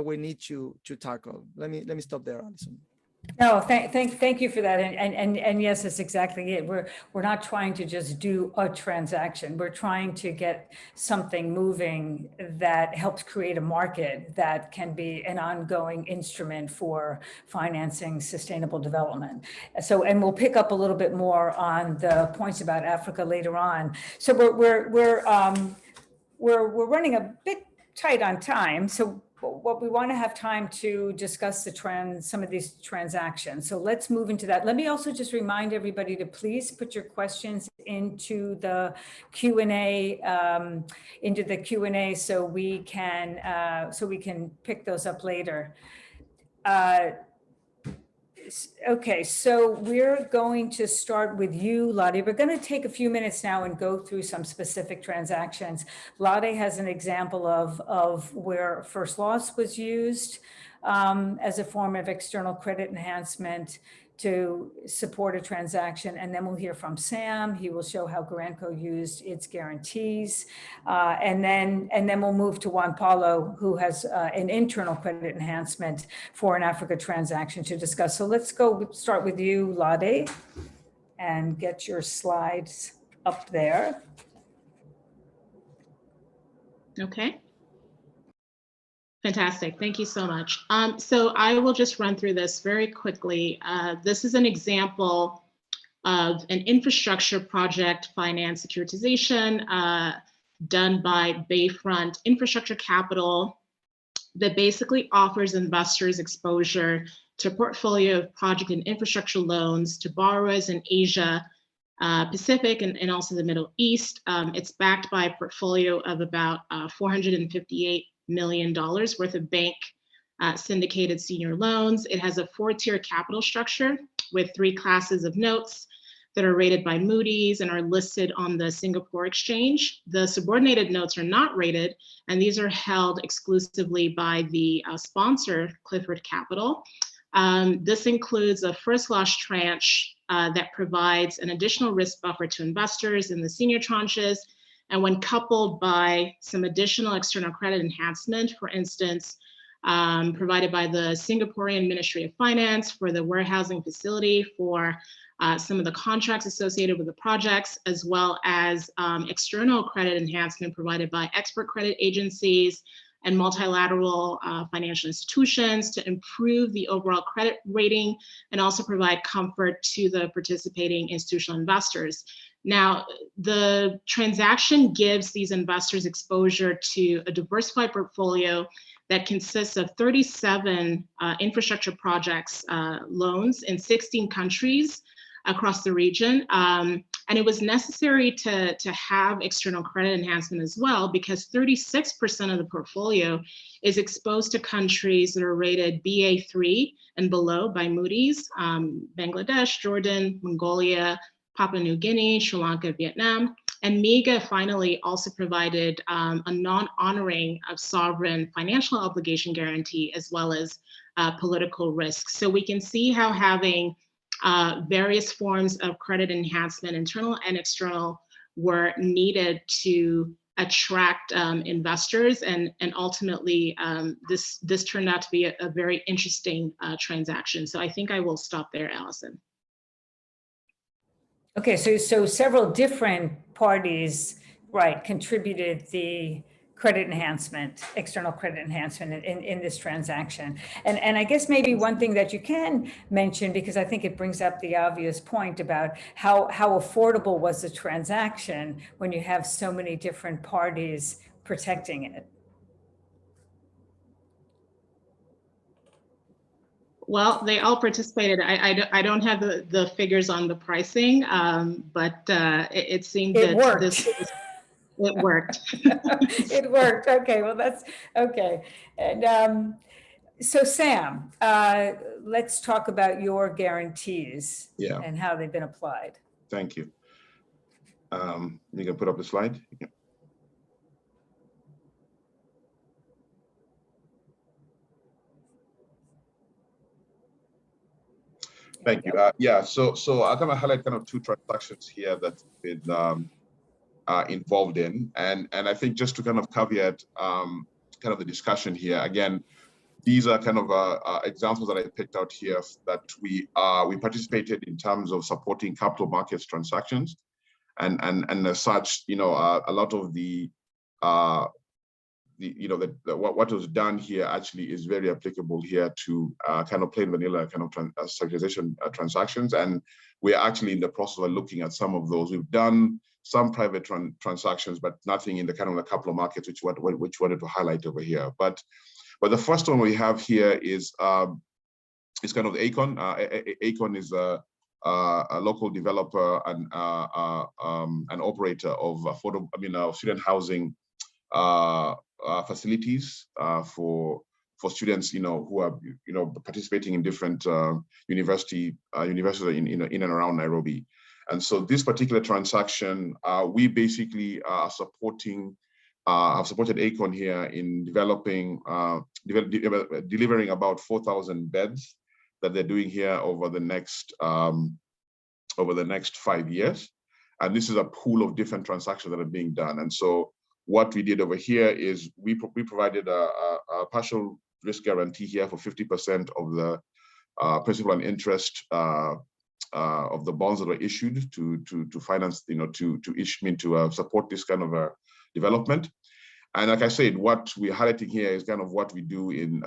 we need to tackle. Let me stop there, Alison. No, thank you for that. And yes, that's exactly it. We're not trying to just do a transaction. We're trying to get something moving that helps create a market that can be an ongoing instrument for financing sustainable development. So, and we'll pick up a little bit more on the points about Africa later on. So we're running a bit tight on time. So what we want to have time to discuss some of these transactions. So let's move into that. Let me also just remind everybody to please put your questions into the Q&A, so we can pick those up later. Okay, so we're going to start with you, Lade. We're going to take a few minutes now and go through some specific transactions. Lade has an example of where first loss was used as a form of external credit enhancement to support a transaction. And then we'll hear from Sam. He will show how Garanco used its guarantees. And then we'll move to Juan Paulo, who has an internal credit enhancement for an Africa transaction to discuss. So let's go start with you, Lade, and get your slides up there. Okay. Fantastic. Thank you so much. So I will just run through this very quickly. This is an example of an infrastructure project finance securitization done by Bayfront Infrastructure Capital that basically offers investors exposure to a portfolio of project and infrastructure loans to borrowers in Asia, Pacific, and also the Middle East. It's backed by a portfolio of about $458 million worth of bank syndicated senior loans. It has a 4-tier capital structure with 3 classes of notes that are rated by Moody's and are listed on the Singapore Exchange. The subordinated notes are not rated, and these are held exclusively by the sponsor, Clifford Capital. This includes a first loss tranche that provides an additional risk buffer to investors in the senior tranches. And when coupled by some additional external credit enhancement, for instance, provided by the Singaporean Ministry of Finance for the warehousing facility for some of the contracts associated with the projects, as well as external credit enhancement provided by export credit agencies and multilateral financial institutions to improve the overall credit rating and also provide comfort to the participating institutional investors. Now, the transaction gives these investors exposure to a diversified portfolio that consists of 37 infrastructure projects loans in 16 countries across the region. And it was necessary to have external credit enhancement as well, because 36% of the portfolio is exposed to countries that are rated BA3 and below by Moody's, Bangladesh, Jordan, Mongolia, Papua New Guinea, Sri Lanka, Vietnam. And MIGA finally also provided a non-honoring of sovereign financial obligation guarantee, as well as political risk. So we can see how having various forms of credit enhancement, internal and external, were needed to attract investors, and ultimately this turned out to be a very interesting transaction. So I think I will stop there, Allison. Okay, so several different parties, right, contributed the credit enhancement, external credit enhancement in this transaction. And I guess maybe one thing that you can mention, because I think it brings up the obvious point about how affordable was the transaction when you have so many different parties protecting it. Well, they all participated. I don't have the figures on the pricing, but it seemed it that worked. It worked. It worked. Okay, well, that's okay. And so Sam, let's talk about your guarantees and how they've been applied. Thank you. You can put up the slide. Yeah. Thank you. Yeah, so I'm going to highlight kind of two transactions here that been involved in, and I think just to kind of caveat kind of the discussion here. Again, these are kind of examples that I picked out here that we participated in terms of supporting capital markets transactions, and as such, you know, a lot of what was done here actually is very applicable here to kind of plain vanilla kind of securitization transactions. And we're actually in the process of looking at some of those. We've done some private transactions, but nothing in the kind of the capital markets, which wanted to highlight over here. But the first one we have here is kind of the Acon. Acon is a local developer and an operator of affordable, student housing facilities for students, who are, participating in different universities in and around Nairobi. And so this particular transaction, we basically are supporting, have supported Acon here in delivering about 4,000 beds that they're doing here over the next 5 years. And this is a pool of different transactions that are being done. And so what we did over here is we provided a partial risk guarantee here for 50% of the principal and interest of the bonds that were issued to finance, to support this kind of a development. And like I said, what we're highlighting here is kind of what we do in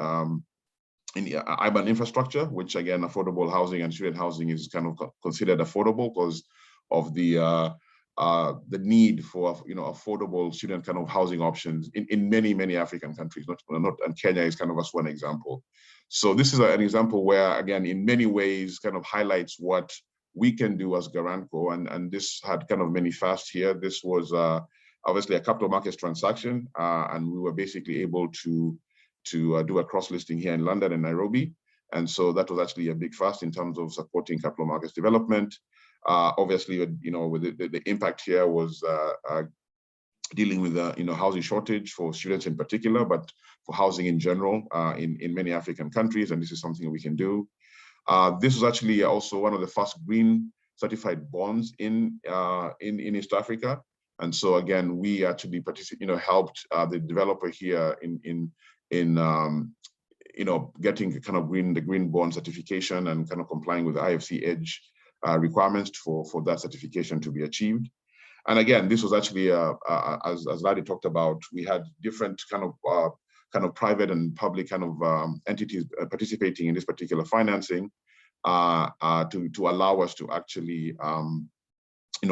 urban infrastructure, which again, affordable housing and student housing is kind of considered affordable because of the need for affordable student kind of housing options in many African countries. And Kenya is kind of just one example. So this is an example where, again, in many ways, kind of highlights what we can do as Garanco, and this had kind of many fasts here. This was obviously a capital markets transaction, and we were basically able to do a cross-listing here in London and Nairobi. And so that was actually a big fast in terms of supporting capital markets development. Obviously, with the impact here was dealing with the housing shortage for students in particular, but for housing in general in many African countries, and this is something we can do. This was actually also one of the first green certified bonds in East Africa, and so again we actually helped the developer here in getting kind of the green bond certification and kind of complying with the IFC Edge requirements for that certification to be achieved. And again, this was actually, as Ladi talked about, we had different kind of private and public kind of entities participating in this particular financing to allow us to actually,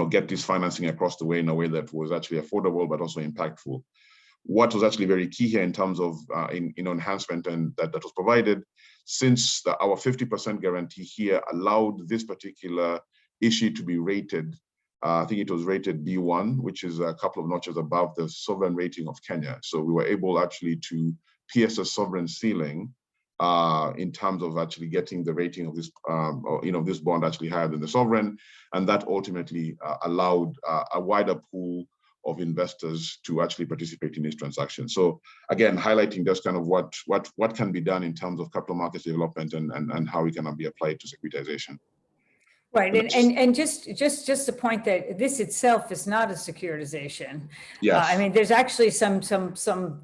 get this financing across the way in a way that was actually affordable but also impactful. What was actually very key here in terms of enhancement and that was provided, since our 50% guarantee here allowed this particular issue to be rated. I think it was rated B1, which is a couple of notches above the sovereign rating of Kenya. So we were able actually to pierce the sovereign ceiling in terms of actually getting the rating of this, this bond actually higher than the sovereign, and that ultimately allowed a wider pool of investors to actually participate in this transaction. So again, highlighting just kind of what can be done in terms of capital markets development and how it can be applied to securitization. Right, and just the point that this itself is not a securitization. Yes. I mean, there's actually some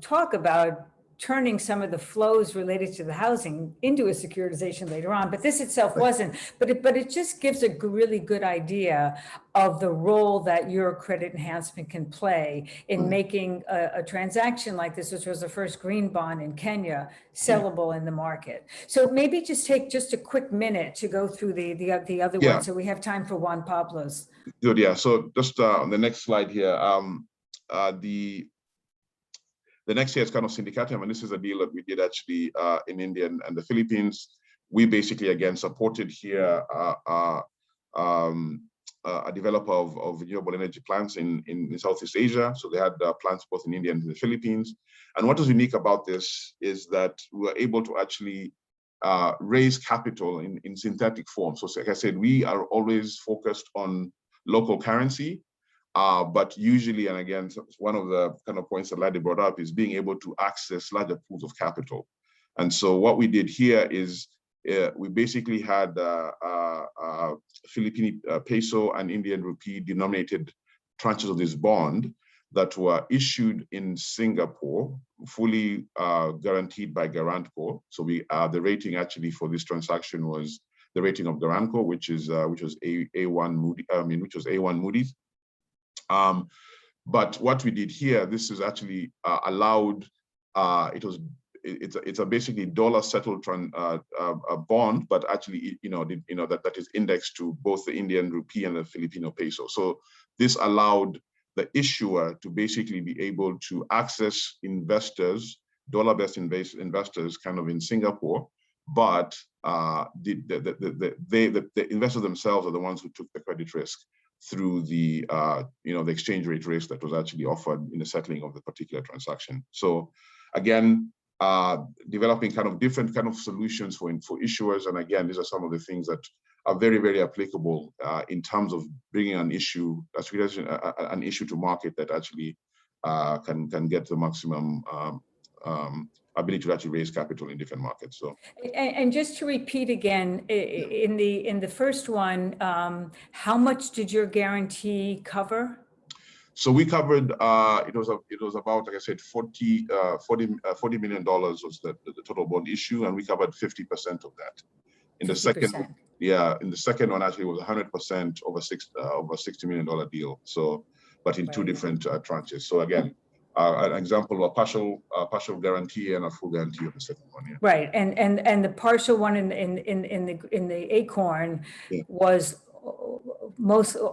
talk about turning some of the flows related to the housing into a securitization later on, but this itself wasn't. But it just gives a really good idea of the role that your credit enhancement can play in making a transaction like this, which was the first green bond in Kenya, sellable in the market. So maybe just take just a quick minute to go through the other ones, so we have time for Juan Pablo's. Good, yeah. So just on the next slide here, the next here is kind of Syndication, and this is a deal that we did actually in India and the Philippines. We basically, again, supported here a developer of renewable energy plants in Southeast Asia. So they had plants both in India and in the Philippines. And what is unique about this is that we were able to actually raise capital in synthetic form. So like I said, we are always focused on local currency. But usually, and again, one of the kind of points that Ladi brought up is being able to access larger pools of capital. And so what we did here is we basically had Philippine peso and Indian rupee denominated tranches of this bond that were issued in Singapore, fully guaranteed by Garanco. So the rating actually for this transaction was the rating of Garanco, which was A1 Moody's. But what we did here, this is actually allowed. It's a basically dollar settled bond, but actually that is indexed to both the Indian rupee and the Filipino peso. So this allowed the issuer to basically be able to access investors, dollar-based investors, kind of in Singapore, but the investors themselves are the ones who took the credit risk through the the exchange rate risk that was actually offered in the settling of the particular transaction. So again, developing kind of different kind of solutions for issuers, and again, these are some of the things that are very, very applicable in terms of bringing an issue to market that actually can get the maximum ability to actually raise capital in different markets. So, and just to repeat again, in the first one, how much did your guarantee cover? So we covered. It was about, like I said, $40 million was the total bond issue, and we covered 50% of that. In the 50%. Second, in the second one actually was 100% over $60 million deal. So, but in two different tranches. So again, an example of a partial guarantee and a full guarantee of the second one. Yeah. Right, and the partial one in the Acorn was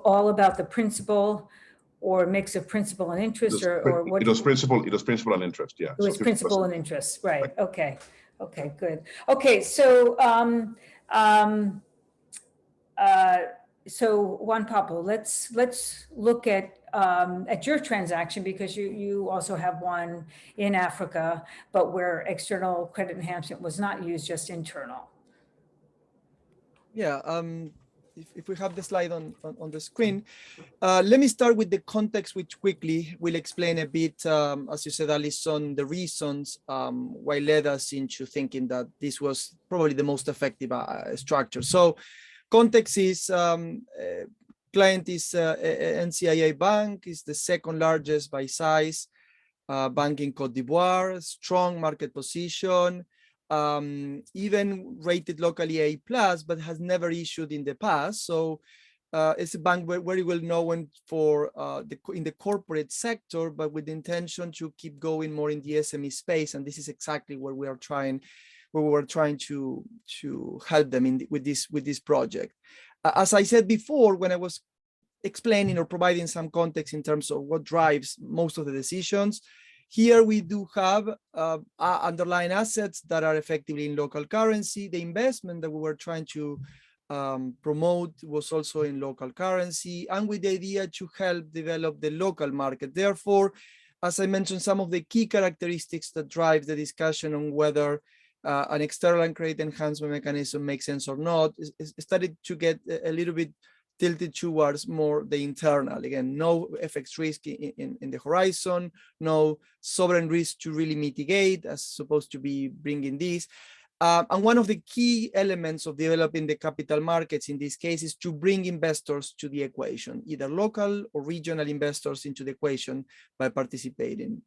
all about the principal, or a mix of principal and interest, or what? It was principal and interest. Yeah. It was so principal and interest. Right. Okay. Okay. Good. Okay. So so Juan Pablo, let's look at your transaction, because you also have one in Africa, but where external credit enhancement was not used, just internal. Yeah. if we have the slide on the screen, let me start with the context, which quickly will explain a bit, as you said, Alison, the reasons why led us into thinking that this was probably the most effective structure. So context is client is NCIA Bank, is the second largest by size bank in Cote d'Ivoire, strong market position, even rated locally A+, but has never issued in the past. So it's a bank very well known for in the corporate sector, but with the intention to keep going more in the SME space. And this is exactly where we are trying, to help them with this project. As I said before, when I was explaining or providing some context in terms of what drives most of the decisions, here we do have underlying assets that are effectively in local currency. The investment that we were trying to promote was also in local currency, and with the idea to help develop the local market. Therefore, as I mentioned, some of the key characteristics that drive the discussion on whether an external and credit enhancement mechanism makes sense or not started to get a little bit tilted towards more the internal. Again, no FX risk in the horizon, no sovereign risk to really mitigate as supposed to be bringing this. And one of the key elements of developing the capital markets in this case is to bring investors to the equation, either local or regional investors into the equation by participating.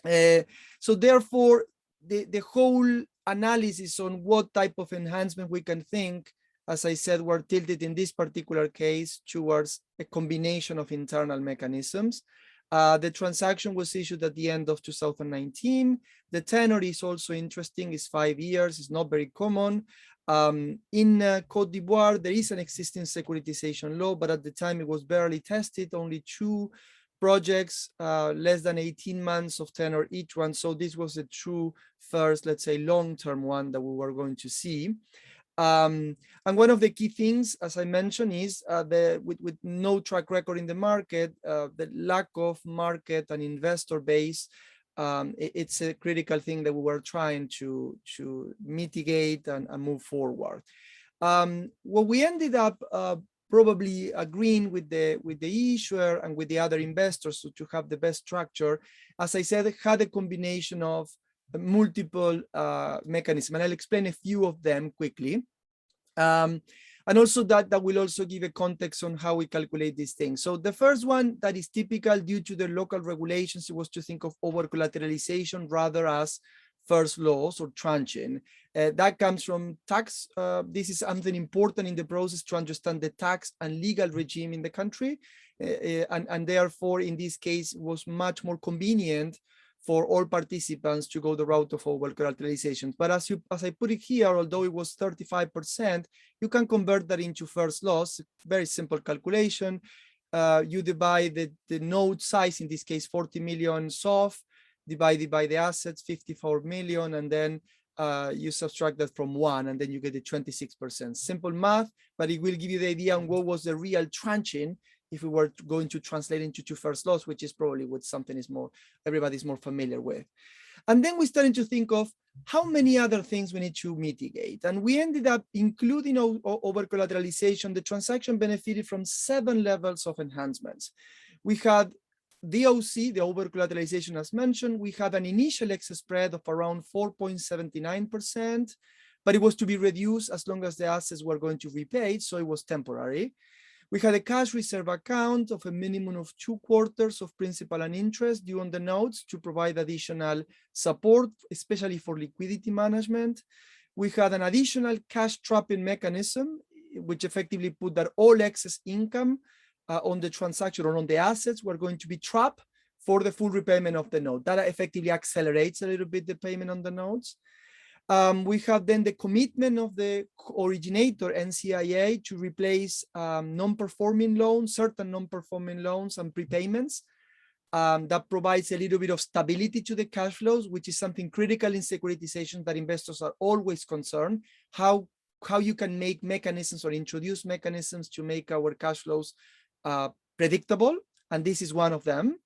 So therefore, the whole analysis on what type of enhancement we can think, as I said, were tilted in this particular case towards a combination of internal mechanisms. The transaction was issued at the end of 2019. The tenor is also interesting, it's 5 years, it's not very common. In Cote d'Ivoire, there is an existing securitization law, but at the time it was barely tested, only 2 projects, less than 18 months of tenor each one. So this was a true first, let's say, long-term one that we were going to see. And one of the key things, as I mentioned, is with no track record in the market, the lack of market and investor base. It's a critical thing that we were trying to mitigate and move forward. What we ended up probably agreeing with the issuer and with the other investors to have the best structure, as I said, had a combination of multiple mechanisms, and I'll explain a few of them quickly. And also that will also give a context on how we calculate these things. So the first one that is typical due to the local regulations was to think of over-collateralization rather as first loss or tranching. That comes from tax. This is something important in the process to understand the tax and legal regime in the country. And therefore, in this case, was much more convenient for all participants to go the route of over-collateralization. But as I put it here, although it was 35%, you can convert that into first loss. Very simple calculation. You divide the note size, in this case, 40 million SOF, divided by the assets, 54 million, and then you subtract that from 1, and then you get the 26%. Simple math, but it will give you the idea on what was the real tranching if we were going to translate into first loss, which is probably what something is more, everybody's more familiar with. And then we started to think of how many other things we need to mitigate. And we ended up including over-collateralization. The transaction benefited from 7 levels of enhancements. We had DOC, the over-collateralization as mentioned. We had an initial excess spread of around 4.79%, but it was to be reduced as long as the assets were going to repay, so it was temporary. We had a cash reserve account of a minimum of 2 quarters of principal and interest due on the notes to provide additional support, especially for liquidity management. We had an additional cash trapping mechanism, which effectively put that all excess income on the transaction or on the assets were going to be trapped for the full repayment of the note. That effectively accelerates a little bit the payment on the notes. We have then the commitment of the originator, NCIA, to replace non-performing loans, certain non-performing loans and prepayments. That provides a little bit of stability to the cash flows, which is something critical in securitization that investors are always concerned, how you can make mechanisms or introduce mechanisms to make our cash flows predictable, and this is one of them.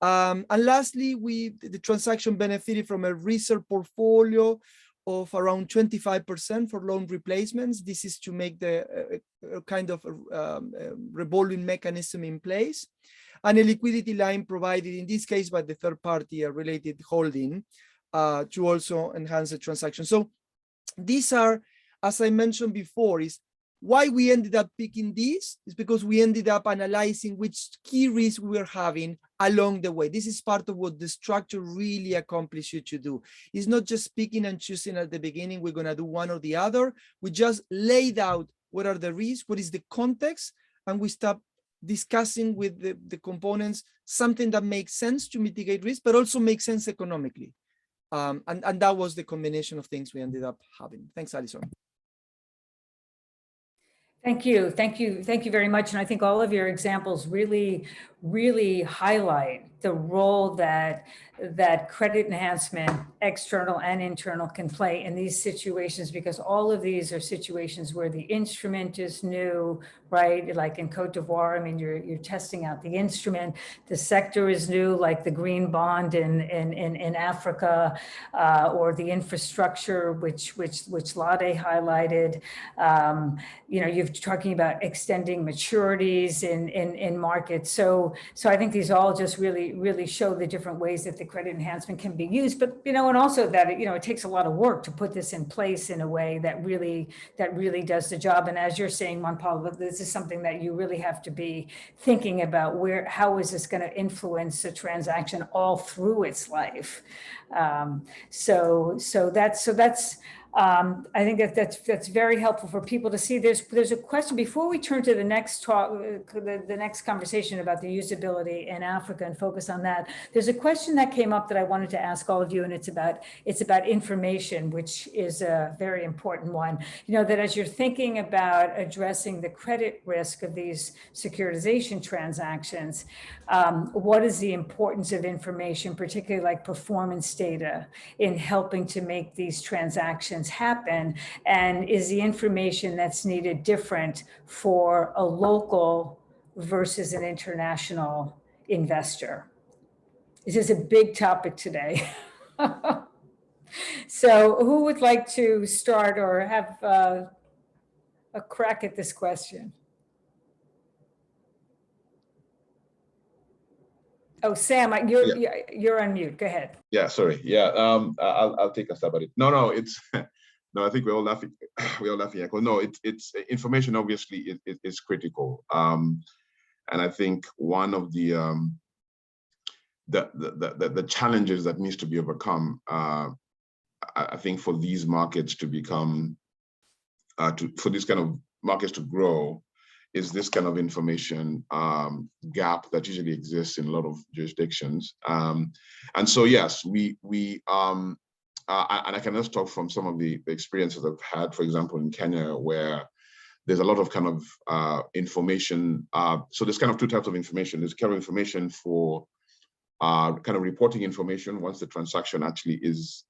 And lastly, the transaction benefited from a reserve portfolio of around 25% for loan replacements. This is to make the kind of revolving mechanism in place, and a liquidity line provided in this case by the third party, a related holding, to also enhance the transaction. So these are, as I mentioned before, is why we ended up picking these is because we ended up analyzing which key risks we were having along the way. This is part of what the structure really accomplishes you to do. It's not just picking and choosing at the beginning, we're going to do one or the other. We just laid out what are the risks, what is the context, and we start discussing with the components something that makes sense to mitigate risk, but also makes sense economically. And that was the combination of things we ended up having. Thanks, Alison. Thank you. Thank you. Thank you very much. And I think all of your examples really highlight the role that credit enhancement, external and internal, can play in these situations, because all of these are situations where the instrument is new, right? Like in Cote d'Ivoire, I mean, you're testing out the instrument. The sector is new, like the green bond in Africa, or the infrastructure, which Lade highlighted. You know, you're talking about extending maturities in markets. So I think these all just really show the different ways that the credit enhancement can be used. But, you know, and also that, you know, it takes a lot of work to put this in place in a way that really does the job. And as you're saying, Juan Pablo, this is something that you really have to be thinking about, how is this going to influence a transaction all through its life. So that's I think that's very helpful for people to see. There's a question before we turn to the next talk, the next conversation about the usability in Africa and focus on that. There's a question that came up that I wanted to ask all of you, and it's about information, which is a very important one. You know, that as you're thinking about addressing the credit risk of these securitization transactions, what is the importance of information, particularly like performance data, in helping to make these transactions happen? And is the information that's needed different for a local versus an international investor? This is a big topic today. So who would like to start or have a crack at this question? Oh, Sam, you're on mute. Go ahead. Yeah, sorry. Yeah, I'll take a stab at it. No, it's no. I think we're all laughing. We're all laughing. No, it's information. Obviously, is critical. And I think one of the challenges that needs to be overcome, I think, for these markets to become, for this kind of markets to grow, is this kind of information gap that usually exists in a lot of jurisdictions. And so, yes, we and I can just talk from some of the experiences I've had, for example, in Kenya, where there's a lot of kind of information. So there's kind of two types of information. There's kind of information for kind of reporting information once the transaction actually is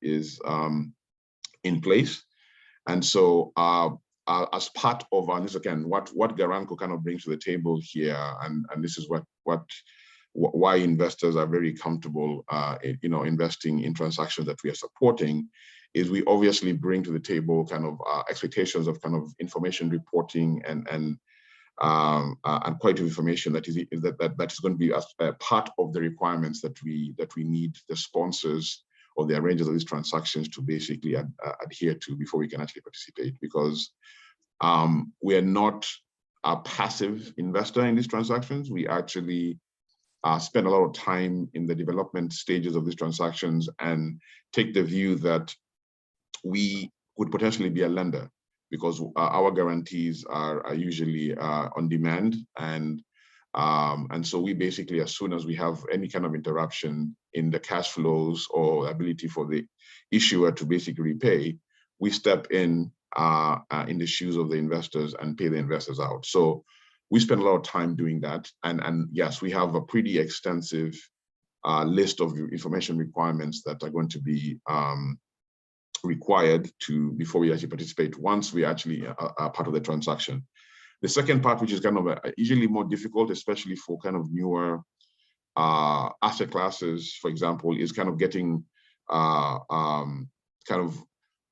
in place. And so as part of, and this again, what Garanco kind of brings to the table here, and this is why investors are very comfortable, investing in transactions that we are supporting, is we obviously bring to the table kind of expectations of kind of information reporting and quality of information that is going to be a part of the requirements that we need the sponsors or the arrangers of these transactions to basically adhere to before we can actually participate, because we are not a passive investor in these transactions. We actually spend a lot of time in the development stages of these transactions and take the view that we could potentially be a lender, because our guarantees are usually on demand, and so we basically, as soon as we have any kind of interruption in the cash flows or ability for the issuer to basically repay, we step in the shoes of the investors and pay the investors out. So we spend a lot of time doing that, and yes, we have a pretty extensive list of information requirements that are going to be required before we actually participate, once we actually are part of the transaction. The second part, which is kind of usually more difficult, especially for kind of newer asset classes, for example, is kind of getting kind of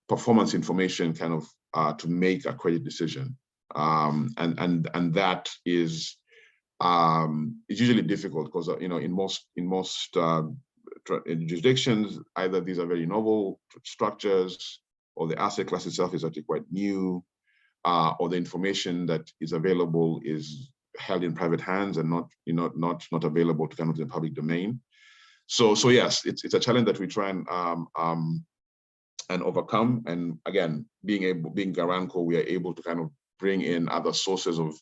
performance information kind of to make a credit decision. And that is it's usually difficult because in most jurisdictions, either these are very novel structures, or the asset class itself is actually quite new, or the information that is available is held in private hands and not available to kind of the public domain. So yes, it's a challenge that we try and overcome. And again, being Garanco, we are able to kind of bring in other sources of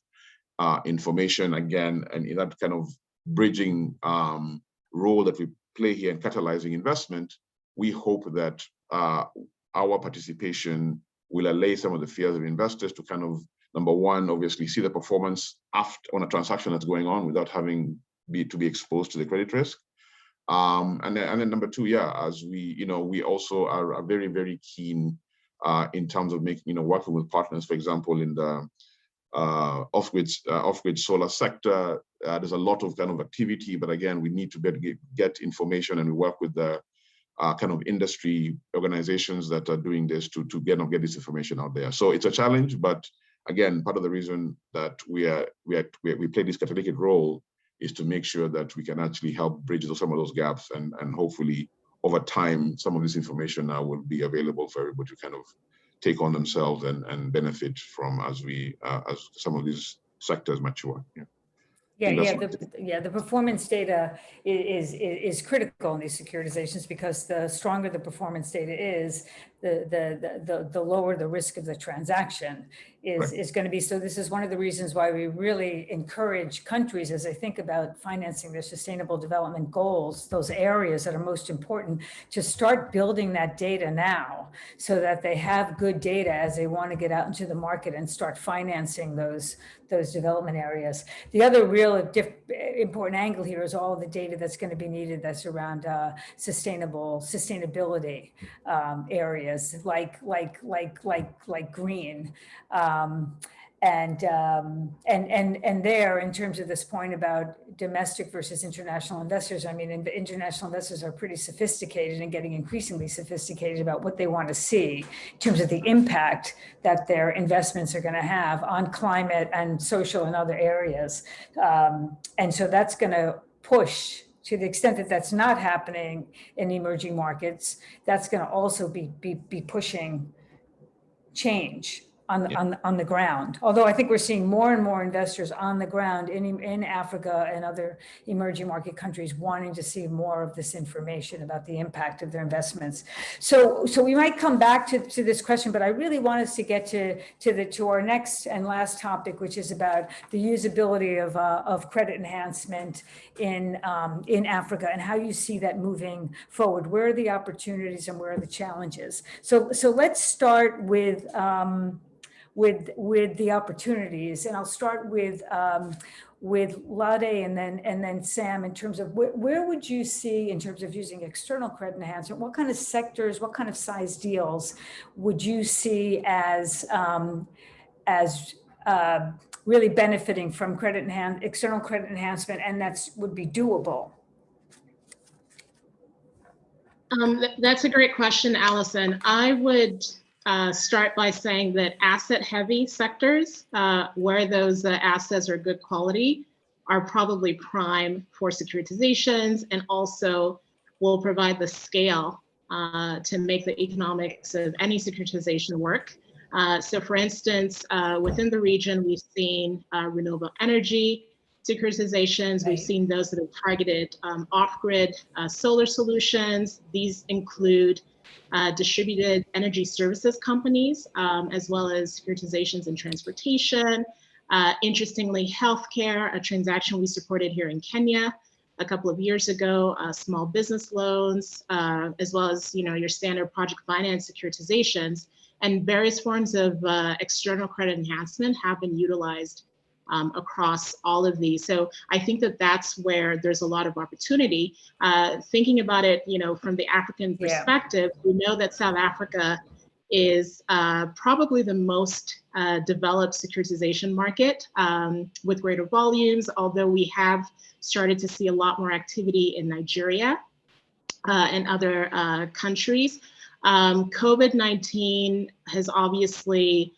information again, and in that kind of bridging role that we play here in catalyzing investment, we hope that our participation will allay some of the fears of investors to kind of, number one, obviously see the performance on a transaction that's going on without having to be exposed to the credit risk. And then number two, yeah, as we also are very, very keen in terms of working with partners, for example, in the off-grid solar sector. There's a lot of kind of activity, but again, we need to get information, and we work with the kind of industry organizations that are doing this to get this information out there. So it's a challenge, but again, part of the reason that we play this catalytic role is to make sure that we can actually help bridge some of those gaps, and hopefully over time, some of this information will be available for everybody to kind of take on themselves and benefit from as some of these sectors mature. The performance data is critical in these securitizations, because the stronger the performance data is, the lower the risk of the transaction is going to be. So this is one of the reasons why we really encourage countries, as they think about financing their sustainable development goals, those areas that are most important, to start building that data now, so that they have good data as they want to get out into the market and start financing those development areas. The other real important angle here is all the data that's going to be needed that's around sustainability areas like green. And there, in terms of this point about domestic versus international investors, I mean, international investors are pretty sophisticated and getting increasingly sophisticated about what they want to see in terms of the impact that their investments are going to have on climate and social and other areas. And so that's going to push, to the extent that that's not happening in emerging markets, that's going to also be pushing change on the ground. Although I think we're seeing more and more investors on the ground in Africa and other emerging market countries wanting to see more of this information about the impact of their investments. So we might come back to this question, but I really want us to get to our next and last topic, which is about the usability of credit enhancement in Africa, and how you see that moving forward. Where are the opportunities and where are the challenges? So let's start with the opportunities, and I'll start with Lade and then Sam, in terms of where would you see, in terms of using external credit enhancement, what kind of sectors, what kind of size deals would you see as really benefiting from external credit enhancement, and would be doable? That's a great question, Allison. I would start by saying that asset-heavy sectors, where those assets are good quality, are probably prime for securitizations, and also will provide the scale to make the economics of any securitization work. So for instance, within the region, we've seen renewable energy securitizations. We've seen those that have targeted off-grid solar solutions. These include distributed energy services companies, as well as securitizations in transportation. Interestingly, healthcare, a transaction we supported here in Kenya a couple of years ago, small business loans, as well as your standard project finance securitizations, and various forms of external credit enhancement have been utilized across all of these. So I think that that's where there's a lot of opportunity. Thinking about it, from the African perspective, we know that South Africa is probably the most developed securitization market with greater volumes, although we have started to see a lot more activity in Nigeria and other countries. COVID-19 has obviously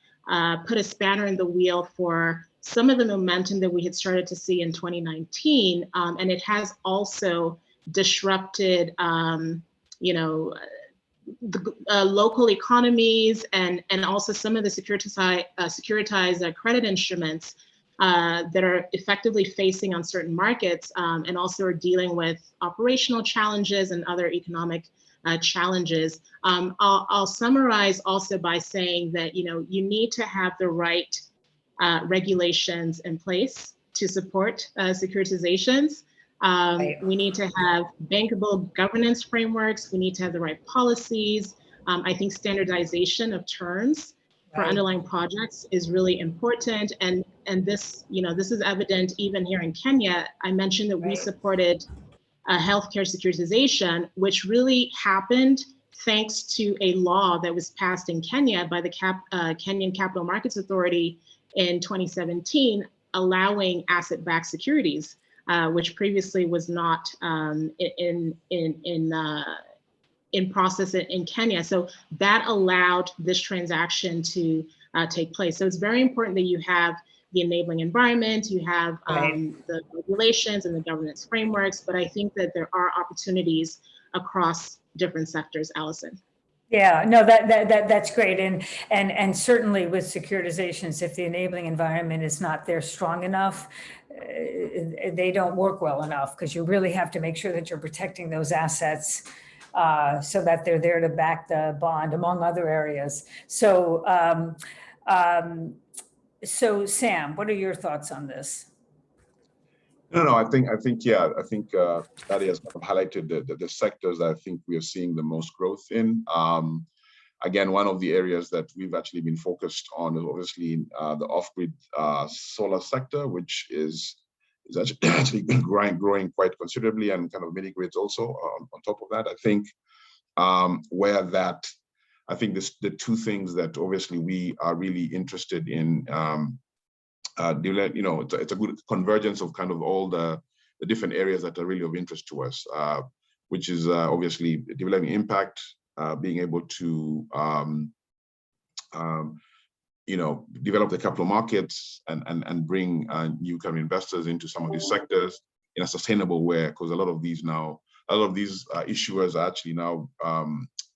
put a spanner in the wheel for some of the momentum that we had started to see in 2019, and it has also disrupted, local economies and also some of the securitized credit instruments that are effectively facing on certain markets, and also are dealing with operational challenges and other economic challenges. I'll summarize also by saying that you need to have the right regulations in place to support securitizations. We need to have bankable governance frameworks. We need to have the right policies. I think standardization of terms for underlying projects is really important. And this, this is evident even here in Kenya. I mentioned that we supported a healthcare securitization, which really happened thanks to a law that was passed in Kenya by the Kenyan Capital Markets Authority in 2017, allowing asset-backed securities, which previously was not in process in Kenya. So that allowed this transaction to take place. So it's very important that you have the enabling environment, you have the regulations and the governance frameworks, but I think that there are opportunities across different sectors, Allison. Yeah, no, that's great. And certainly with securitizations, if the enabling environment is not there strong enough, they don't work well enough, because you really have to make sure that you're protecting those assets so that they're there to back the bond, among other areas. So, so Sam, what are your thoughts on this? No, I think Nadia has kind of highlighted the sectors that I think we are seeing the most growth in. Again, one of the areas that we've actually been focused on is obviously the off-grid solar sector, which is actually growing quite considerably, and kind of mini grids also on top of that. I think I think the two things that obviously we are really interested in, it's a good convergence of kind of all the different areas that are really of interest to us, which is obviously developing impact, being able to develop the capital markets and bring new kind of investors into some of these sectors in a sustainable way, because a lot of these issuers are actually now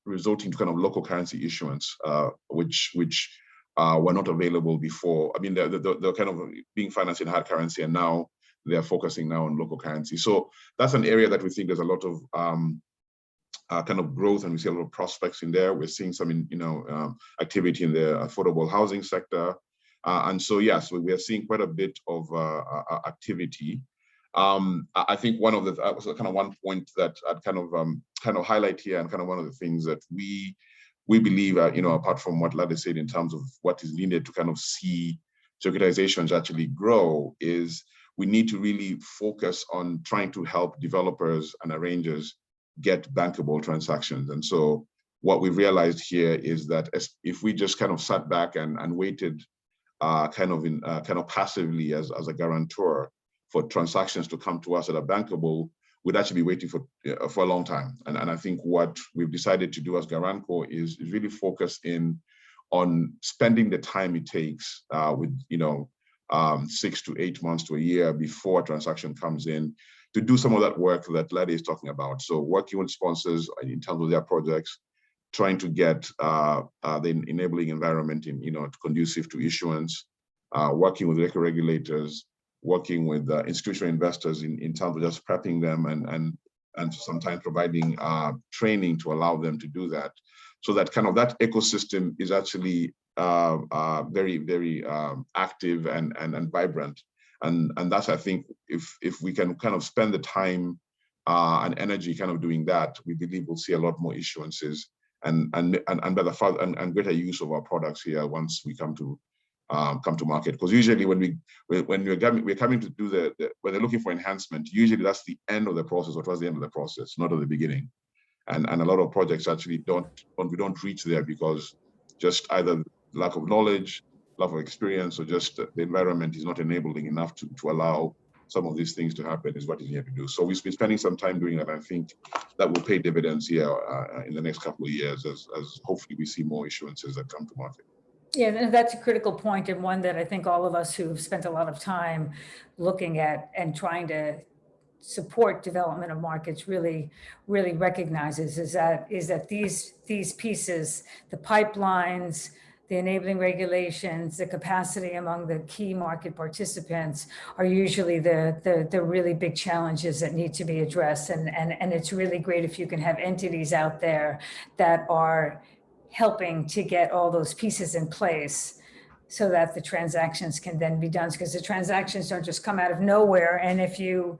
resulting to kind of local currency issuance, which were not available before. I mean, they're kind of being financed in hard currency, and now they're focusing now on local currency. So that's an area that we think there's a lot of kind of growth, and we see a lot of prospects in there. We're seeing some, activity in the affordable housing sector, and so yes, we are seeing quite a bit of activity. I think one of the kind of one point that I'd kind of highlight here, and kind of one of the things that we believe, apart from what Lade said in terms of what is needed to kind of see securitizations actually grow, is we need to really focus on trying to help developers and arrangers get bankable transactions. And so what we've realized here is that if we just kind of sat back and waited kind of passively as a guarantor for transactions to come to us that are bankable, we'd actually be waiting for a long time. And I think what we've decided to do as Garanco is really focus on spending the time it takes with 6 to 8 months to a year before a transaction comes in, to do some of that work that Lade is talking about. So working with sponsors in terms of their projects, trying to get the enabling environment conducive to issuance, working with local regulators, working with institutional investors in terms of just prepping them and sometimes providing training to allow them to do that, so that kind of that ecosystem is actually very, very active and vibrant. And that's, I think, if we can kind of spend the time and energy kind of doing that, we believe we'll see a lot more issuances and greater use of our products here once we come to market. Because usually when we're coming to do when they're looking for enhancement, usually that's the end of the process, or towards the end of the process, not at the beginning. And a lot of projects actually we don't reach there because just either lack of knowledge, lack of experience, or just the environment is not enabling enough to allow some of these things to happen is what is needed to do. So we've been spending some time doing that. I think that will pay dividends here in the next couple of years as hopefully we see more issuances that come to market. Yeah, and that's a critical point, and one that I think all of us who've spent a lot of time looking at and trying to support development of markets really recognizes is that these pieces, the pipelines, the enabling regulations, the capacity among the key market participants are usually the really big challenges that need to be addressed. And it's really great if you can have entities out there that are helping to get all those pieces in place so that the transactions can then be done, because the transactions don't just come out of nowhere. And if you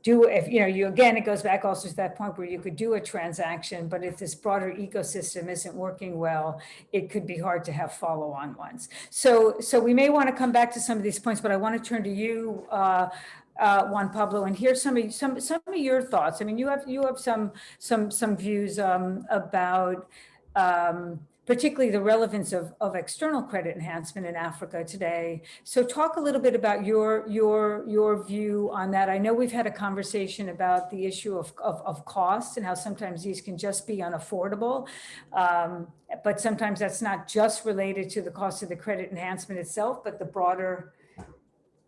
again, it goes back also to that point where you could do a transaction, but if this broader ecosystem isn't working well, it could be hard to have follow-on ones. So we may want to come back to some of these points, but I want to turn to you, Juan Pablo, and hear some of your thoughts. I mean, you have some views about particularly the relevance of external credit enhancement in Africa today. So talk a little bit about your view on that. I know we've had a conversation about the issue of cost and how sometimes these can just be unaffordable, but sometimes that's not just related to the cost of the credit enhancement itself, but the broader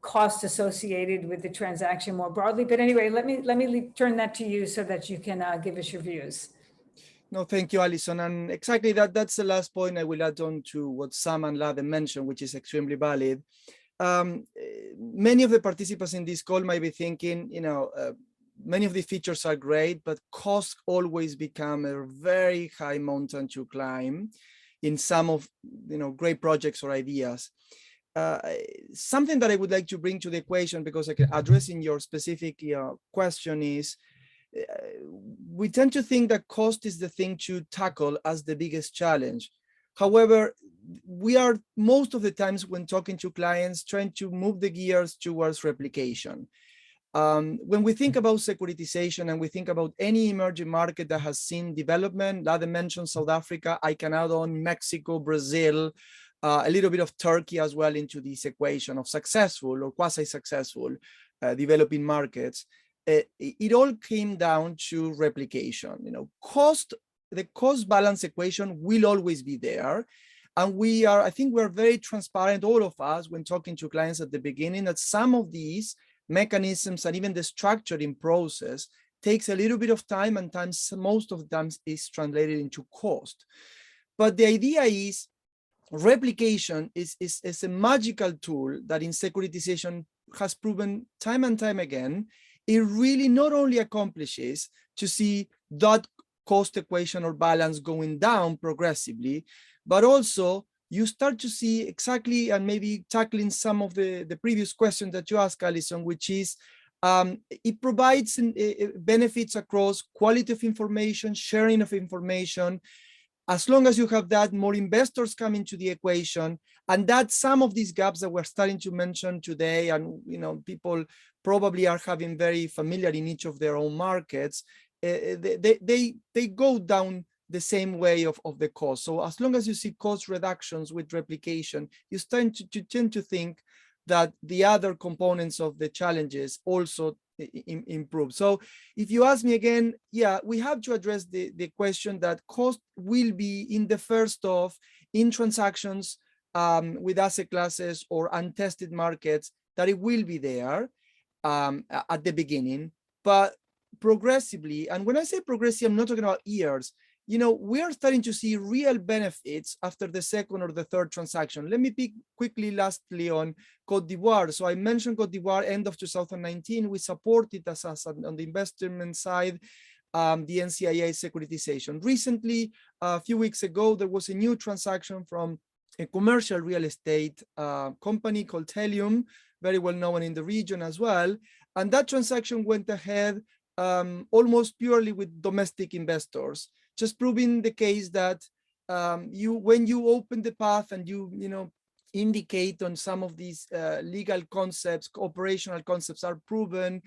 cost associated with the transaction more broadly. But anyway, let me turn that to you so that you can give us your views. No, thank you, Alison. And exactly that's the last point I will add on to what Sam and Lade mentioned, which is extremely valid. Many of the participants in this call might be thinking, many of the features are great, but costs always become a very high mountain to climb in some of, great projects or ideas. Something that I would like to bring to the equation, because addressing your specific question is, we tend to think that cost is the thing to tackle as the biggest challenge. However, we are most of the times when talking to clients trying to move the gears towards replication. When we think about securitization and we think about any emerging market that has seen development, Lade mentioned South Africa, I can add on Mexico, Brazil, a little bit of Turkey as well into this equation of successful or quasi-successful developing markets. It all came down to replication. The cost balance equation will always be there. And I think we're very transparent, all of us, when talking to clients at the beginning, that some of these mechanisms and even the structuring process takes a little bit of time, and most of the times is translated into cost. But the idea is replication is a magical tool that in securitization has proven time and time again. It really not only accomplishes to see that cost equation or balance going down progressively, but also you start to see exactly, and maybe tackling some of the previous questions that you asked, Alison, which is it provides benefits across quality of information, sharing of information. As long as you have that, more investors come into the equation, and that some of these gaps that we're starting to mention today, and people probably are having very familiar in each of their own markets, they go down the same way of the cost. So as long as you see cost reductions with replication, you tend to think that the other components of the challenges also improve. So if you ask me again, yeah, we have to address the question that cost will be in the first off in transactions with asset classes or untested markets, that it will be there at the beginning, but progressively, and when I say progressive, I'm not talking about years, we are starting to see real benefits after the second or the third transaction. Let me pick quickly, lastly, on Cote d'Ivoire. So I mentioned Cote d'Ivoire, end of 2019, we supported as on the investment side, the NCIA securitization. Recently, a few weeks ago, there was a new transaction from a commercial real estate company called Helium, very well known in the region as well. And that transaction went ahead almost purely with domestic investors, just proving the case that when you open the path and you indicate on some of these legal concepts, operational concepts are proven,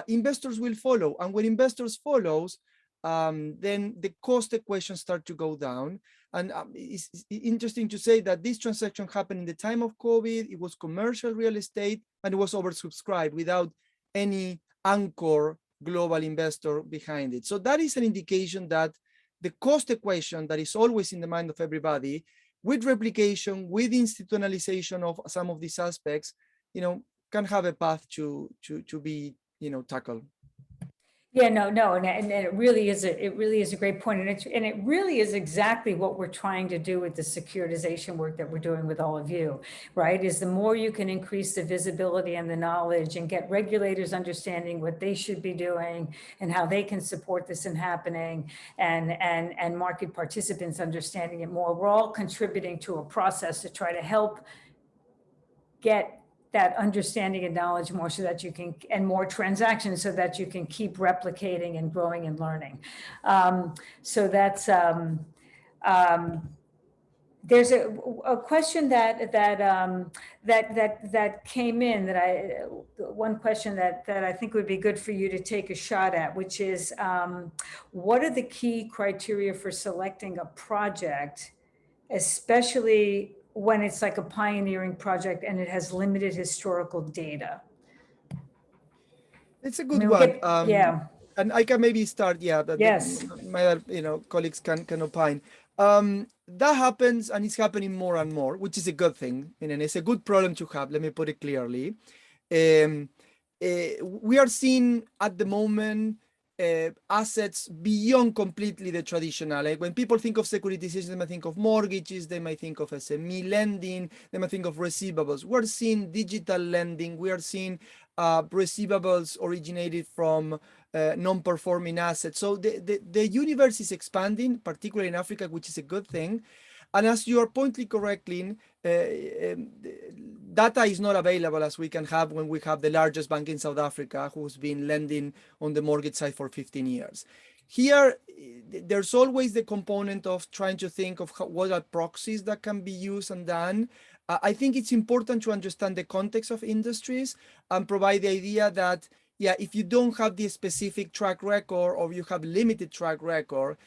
investors will follow. And when investors follows, then the cost equations start to go down. And it's interesting to say that this transaction happened in the time of COVID. It was commercial real estate, and it was oversubscribed without any anchor global investor behind it. So that is an indication that the cost equation that is always in the mind of everybody, with replication, with institutionalization of some of these aspects, can have a path to be, tackled. Yeah, no, and it really is a great point, and it really is exactly what we're trying to do with the securitization work that we're doing with all of you, right? Is the more you can increase the visibility and the knowledge and get regulators understanding what they should be doing and how they can support this in happening, and market participants understanding it more, we're all contributing to a process to try to help get that understanding and knowledge more, so that you can, and more transactions, so that you can keep replicating and growing and learning. So that's, there's a question that came in, one question that I think would be good for you to take a shot at, which is, what are the key criteria for selecting a project, especially when it's like a pioneering project and it has limited historical data? It's a good one. Yeah. And I can maybe start, Yes. My other, colleagues can opine. That happens, and it's happening more and more, which is a good thing, and it's a good problem to have. Let me put it clearly. We are seeing at the moment assets beyond completely the traditional. Like when people think of securitization, they might think of mortgages, they might think of SME lending, they might think of receivables. We're seeing digital lending. We are seeing receivables originated from non-performing assets. So the universe is expanding, particularly in Africa, which is a good thing. And as you are pointing correctly, data is not available as we can have when we have the largest bank in South Africa who's been lending on the mortgage side for 15 years. Here, there's always the component of trying to think of what are proxies that can be used and done. I think it's important to understand the context of industries and provide the idea that, if you don't have the specific track record or you have limited track record,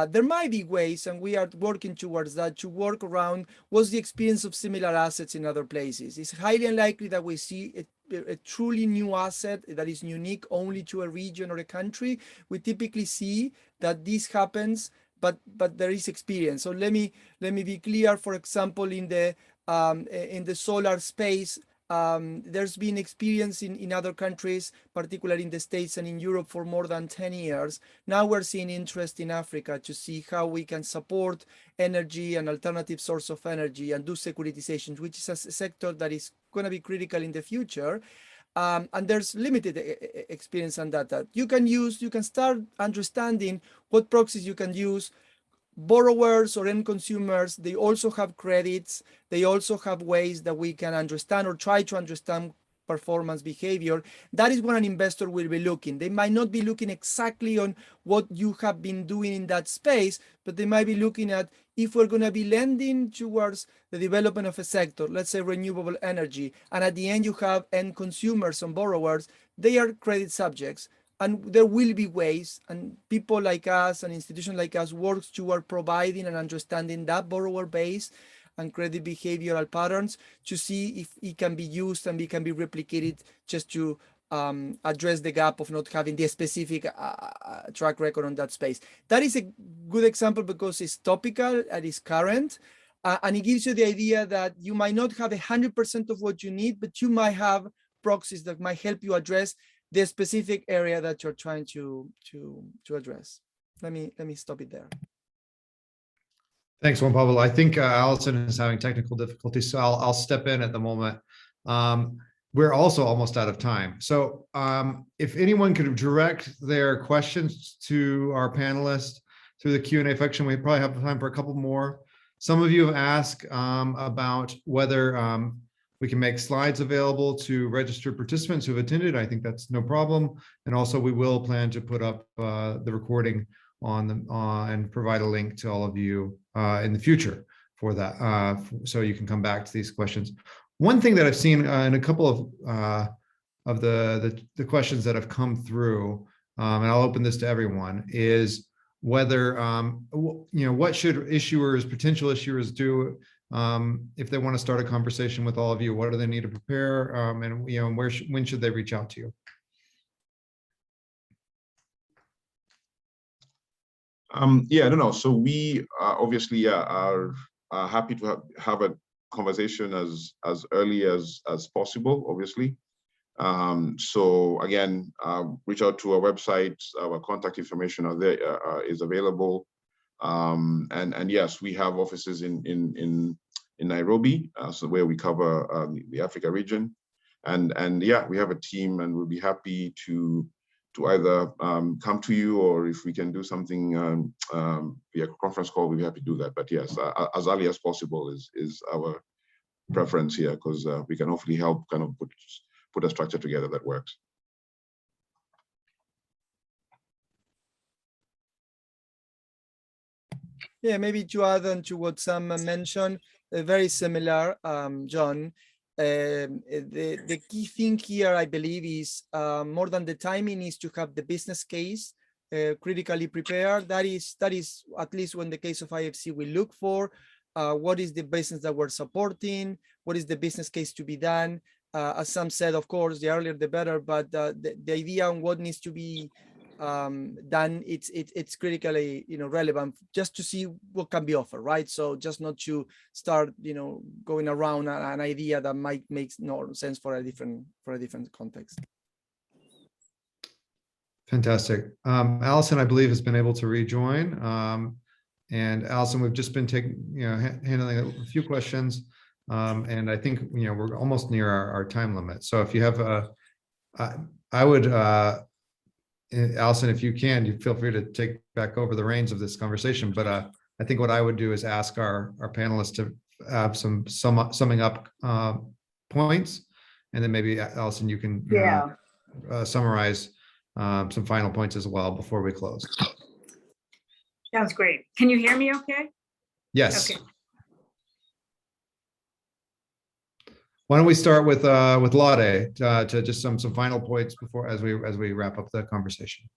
there might be ways, and we are working towards that, to work around what's the experience of similar assets in other places. It's highly unlikely that we see a truly new asset that is unique only to a region or a country. We typically see that this happens, but there is experience. So let me be clear. For example, in the solar space, there's been experience in other countries, particularly in the States and in Europe, for more than 10 years. Now we're seeing interest in Africa to see how we can support energy and alternative source of energy and do securitization, which is a sector that is going to be critical in the future. And there's limited experience on data. You can start understanding what proxies you can use. Borrowers or end consumers, they also have credits. They also have ways that we can understand or try to understand performance behavior. That is what an investor will be looking. They might not be looking exactly on what you have been doing in that space, but they might be looking at, if we're going to be lending towards the development of a sector, let's say renewable energy, and at the end you have end consumers and borrowers, they are credit subjects. And there will be ways, and people like us and institutions like us work toward providing and understanding that borrower base and credit behavioral patterns to see if it can be used and it can be replicated, just to address the gap of not having the specific track record on that space. That is a good example because it's topical and it's current, and it gives you the idea that you might not have 100% of what you need, but you might have proxies that might help you address the specific area that you're trying to address. Let me stop it there. Thanks, Juan Pablo. I think Allison is having technical difficulties, so I'll step in at the moment. We're also almost out of time. So if anyone could direct their questions to our panelists through the Q&A function, we probably have time for a couple more. Some of you have asked about whether we can make slides available to registered participants who have attended. I think that's no problem. And also we will plan to put up the recording and provide a link to all of you in the future for that, so you can come back to these questions. One thing that I've seen in a couple of the questions that have come through, and I'll open this to everyone, is whether, what should potential issuers do if they want to start a conversation with all of you? What do they need to prepare? And when should they reach out to you? Yeah, I don't know. So we obviously are happy to have a conversation as early as possible, obviously. So again, reach out to our website. Our contact information is available. And yes, we have offices in Nairobi, so where we cover the Africa region. And yeah, we have a team, and we'll be happy to either come to you, or if we can do something via conference call, we'll be happy to do that. But yes, as early as possible is our preference here, because we can hopefully help kind of put a structure together that works. Yeah, maybe to add on to what Sam mentioned, very similar, John. The key thing here, I believe, is more than the timing, is to have the business case critically prepared. That is at least when the case of IFC we look for. What is the business that we're supporting? What is the business case to be done? As Sam said, of course, the earlier the better, but the idea on what needs to be done, it's critically relevant, just to see what can be offered, right? So just not to start going around an idea that might make no sense for a different context. Fantastic. Allison, I believe, has been able to rejoin. And Allison, we've just been handling a few questions, and I think we're almost near our time limit. So if you have I would. Allison, if you can, you feel free to take back over the reins of this conversation. But I think what I would do is ask our panelists to have some summing up points, and then maybe Allison, you can summarize some final points as well before we close. Sounds great. Can you hear me okay? Yes. Okay. Why don't we start with Lade to just some final points before as we wrap up the conversation.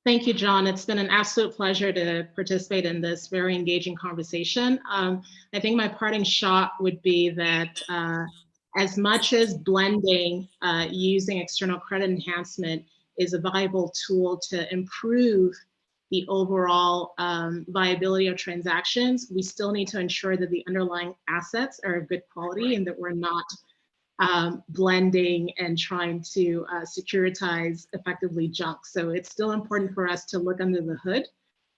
Thank you, John. It's been an absolute pleasure to participate in this very engaging conversation. I think my parting shot would be that as much as blending using external credit enhancement is a viable tool to improve the overall viability of transactions, we still need to ensure that the underlying assets are of good quality and that we're not blending and trying to securitize effectively junk. So it's still important for us to look under the hood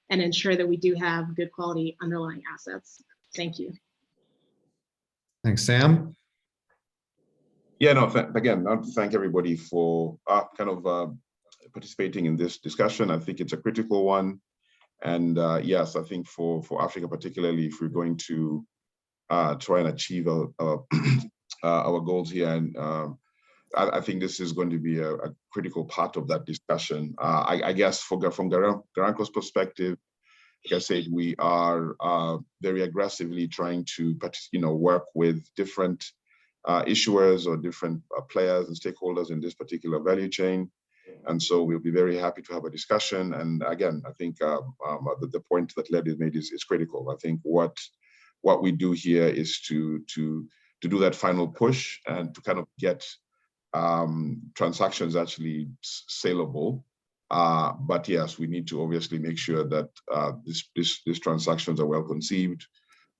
and ensure that we do have good quality underlying assets. Thank you. Thanks, Sam. Yeah, no, again, I want to thank everybody for participating in this discussion. I think it's a critical one. And yes, I think for Africa particularly, if we're going to try and achieve our goals here, and I think this is going to be a critical part of that discussion. I guess from Garanco's perspective, like I said, we are very aggressively trying to work with different issuers or different players and stakeholders in this particular value chain. And so we'll be very happy to have a discussion. And again, I think the point that Led made is critical. I think what we do here is to do that final push and to kind of get transactions actually saleable. But yes, we need to obviously make sure that these transactions are well conceived,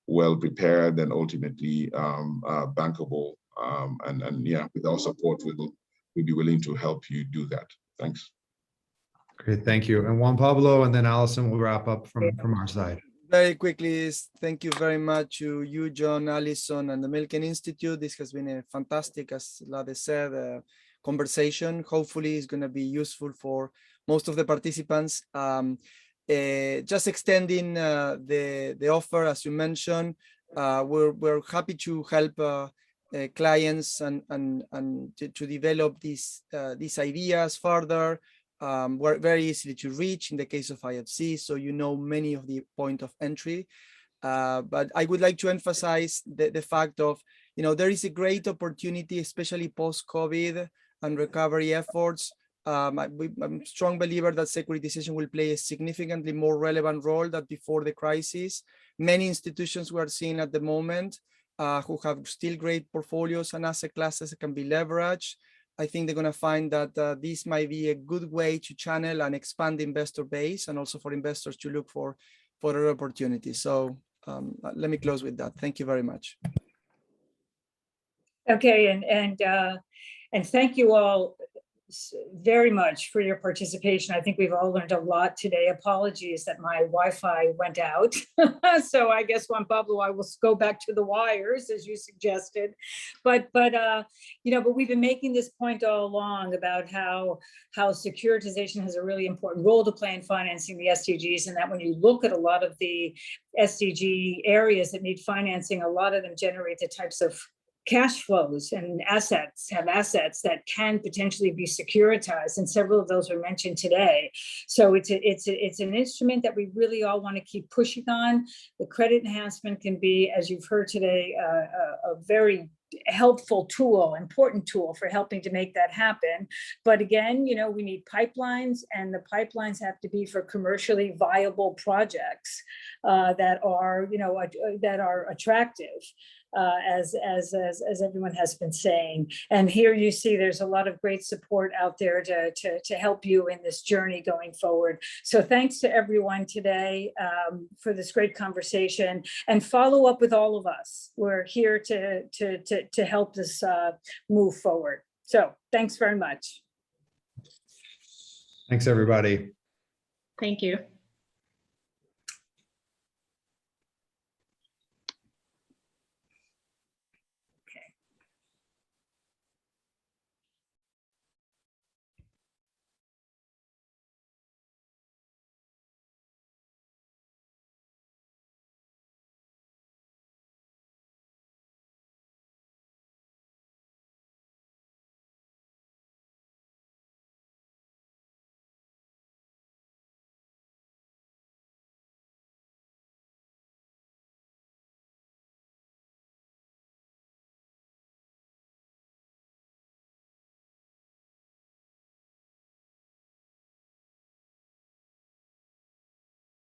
well prepared, and ultimately bankable. And yeah, with our support, we'll be willing to help you do that. Thanks. Great, thank you. And Juan Pablo, and then Allison will wrap up from our side. Very quickly, thank you very much to you, John, Allison, and the Milken Institute. This has been a fantastic, as Lade said, conversation. Hopefully it's going to be useful for most of the participants. Just extending the offer, as you mentioned, we're happy to help clients and to develop these ideas further. We're very easily to reach in the case of IFC, so many of the point of entry. But I would like to emphasize the fact of, there is a great opportunity, especially post-COVID and recovery efforts, I'm a strong believer that securitization will play a significantly more relevant role than before the crisis. Many institutions we are seeing at the moment who have still great portfolios and asset classes that can be leveraged. I think they're going to find that this might be a good way to channel and expand the investor base, and also for investors to look for other opportunities. So let me close with that. Thank you very much. Okay, and thank you all very much for your participation. I think we've all learned a lot today. Apologies that my Wi-Fi went out. So I guess, Juan Pablo, I will go back to the wires as you suggested. But we've been making this point all along about how securitization has a really important role to play in financing the SDGs, and that when you look at a lot of the SDG areas that need financing, a lot of them generate the types of cash flows and assets that can potentially be securitized, and several of those were mentioned today. So it's an instrument that we really all want to keep pushing on. The credit enhancement can be, as you've heard today, a very helpful tool, important tool for helping to make that happen. But again, we need pipelines, and the pipelines have to be for commercially viable projects that are attractive. As everyone has been saying. And here you see there's a lot of great support out there to help you in this journey going forward. So thanks to everyone today for this great conversation, and follow up with all of us. We're here to help this move forward. So thanks very much. Thanks, everybody. Thank you.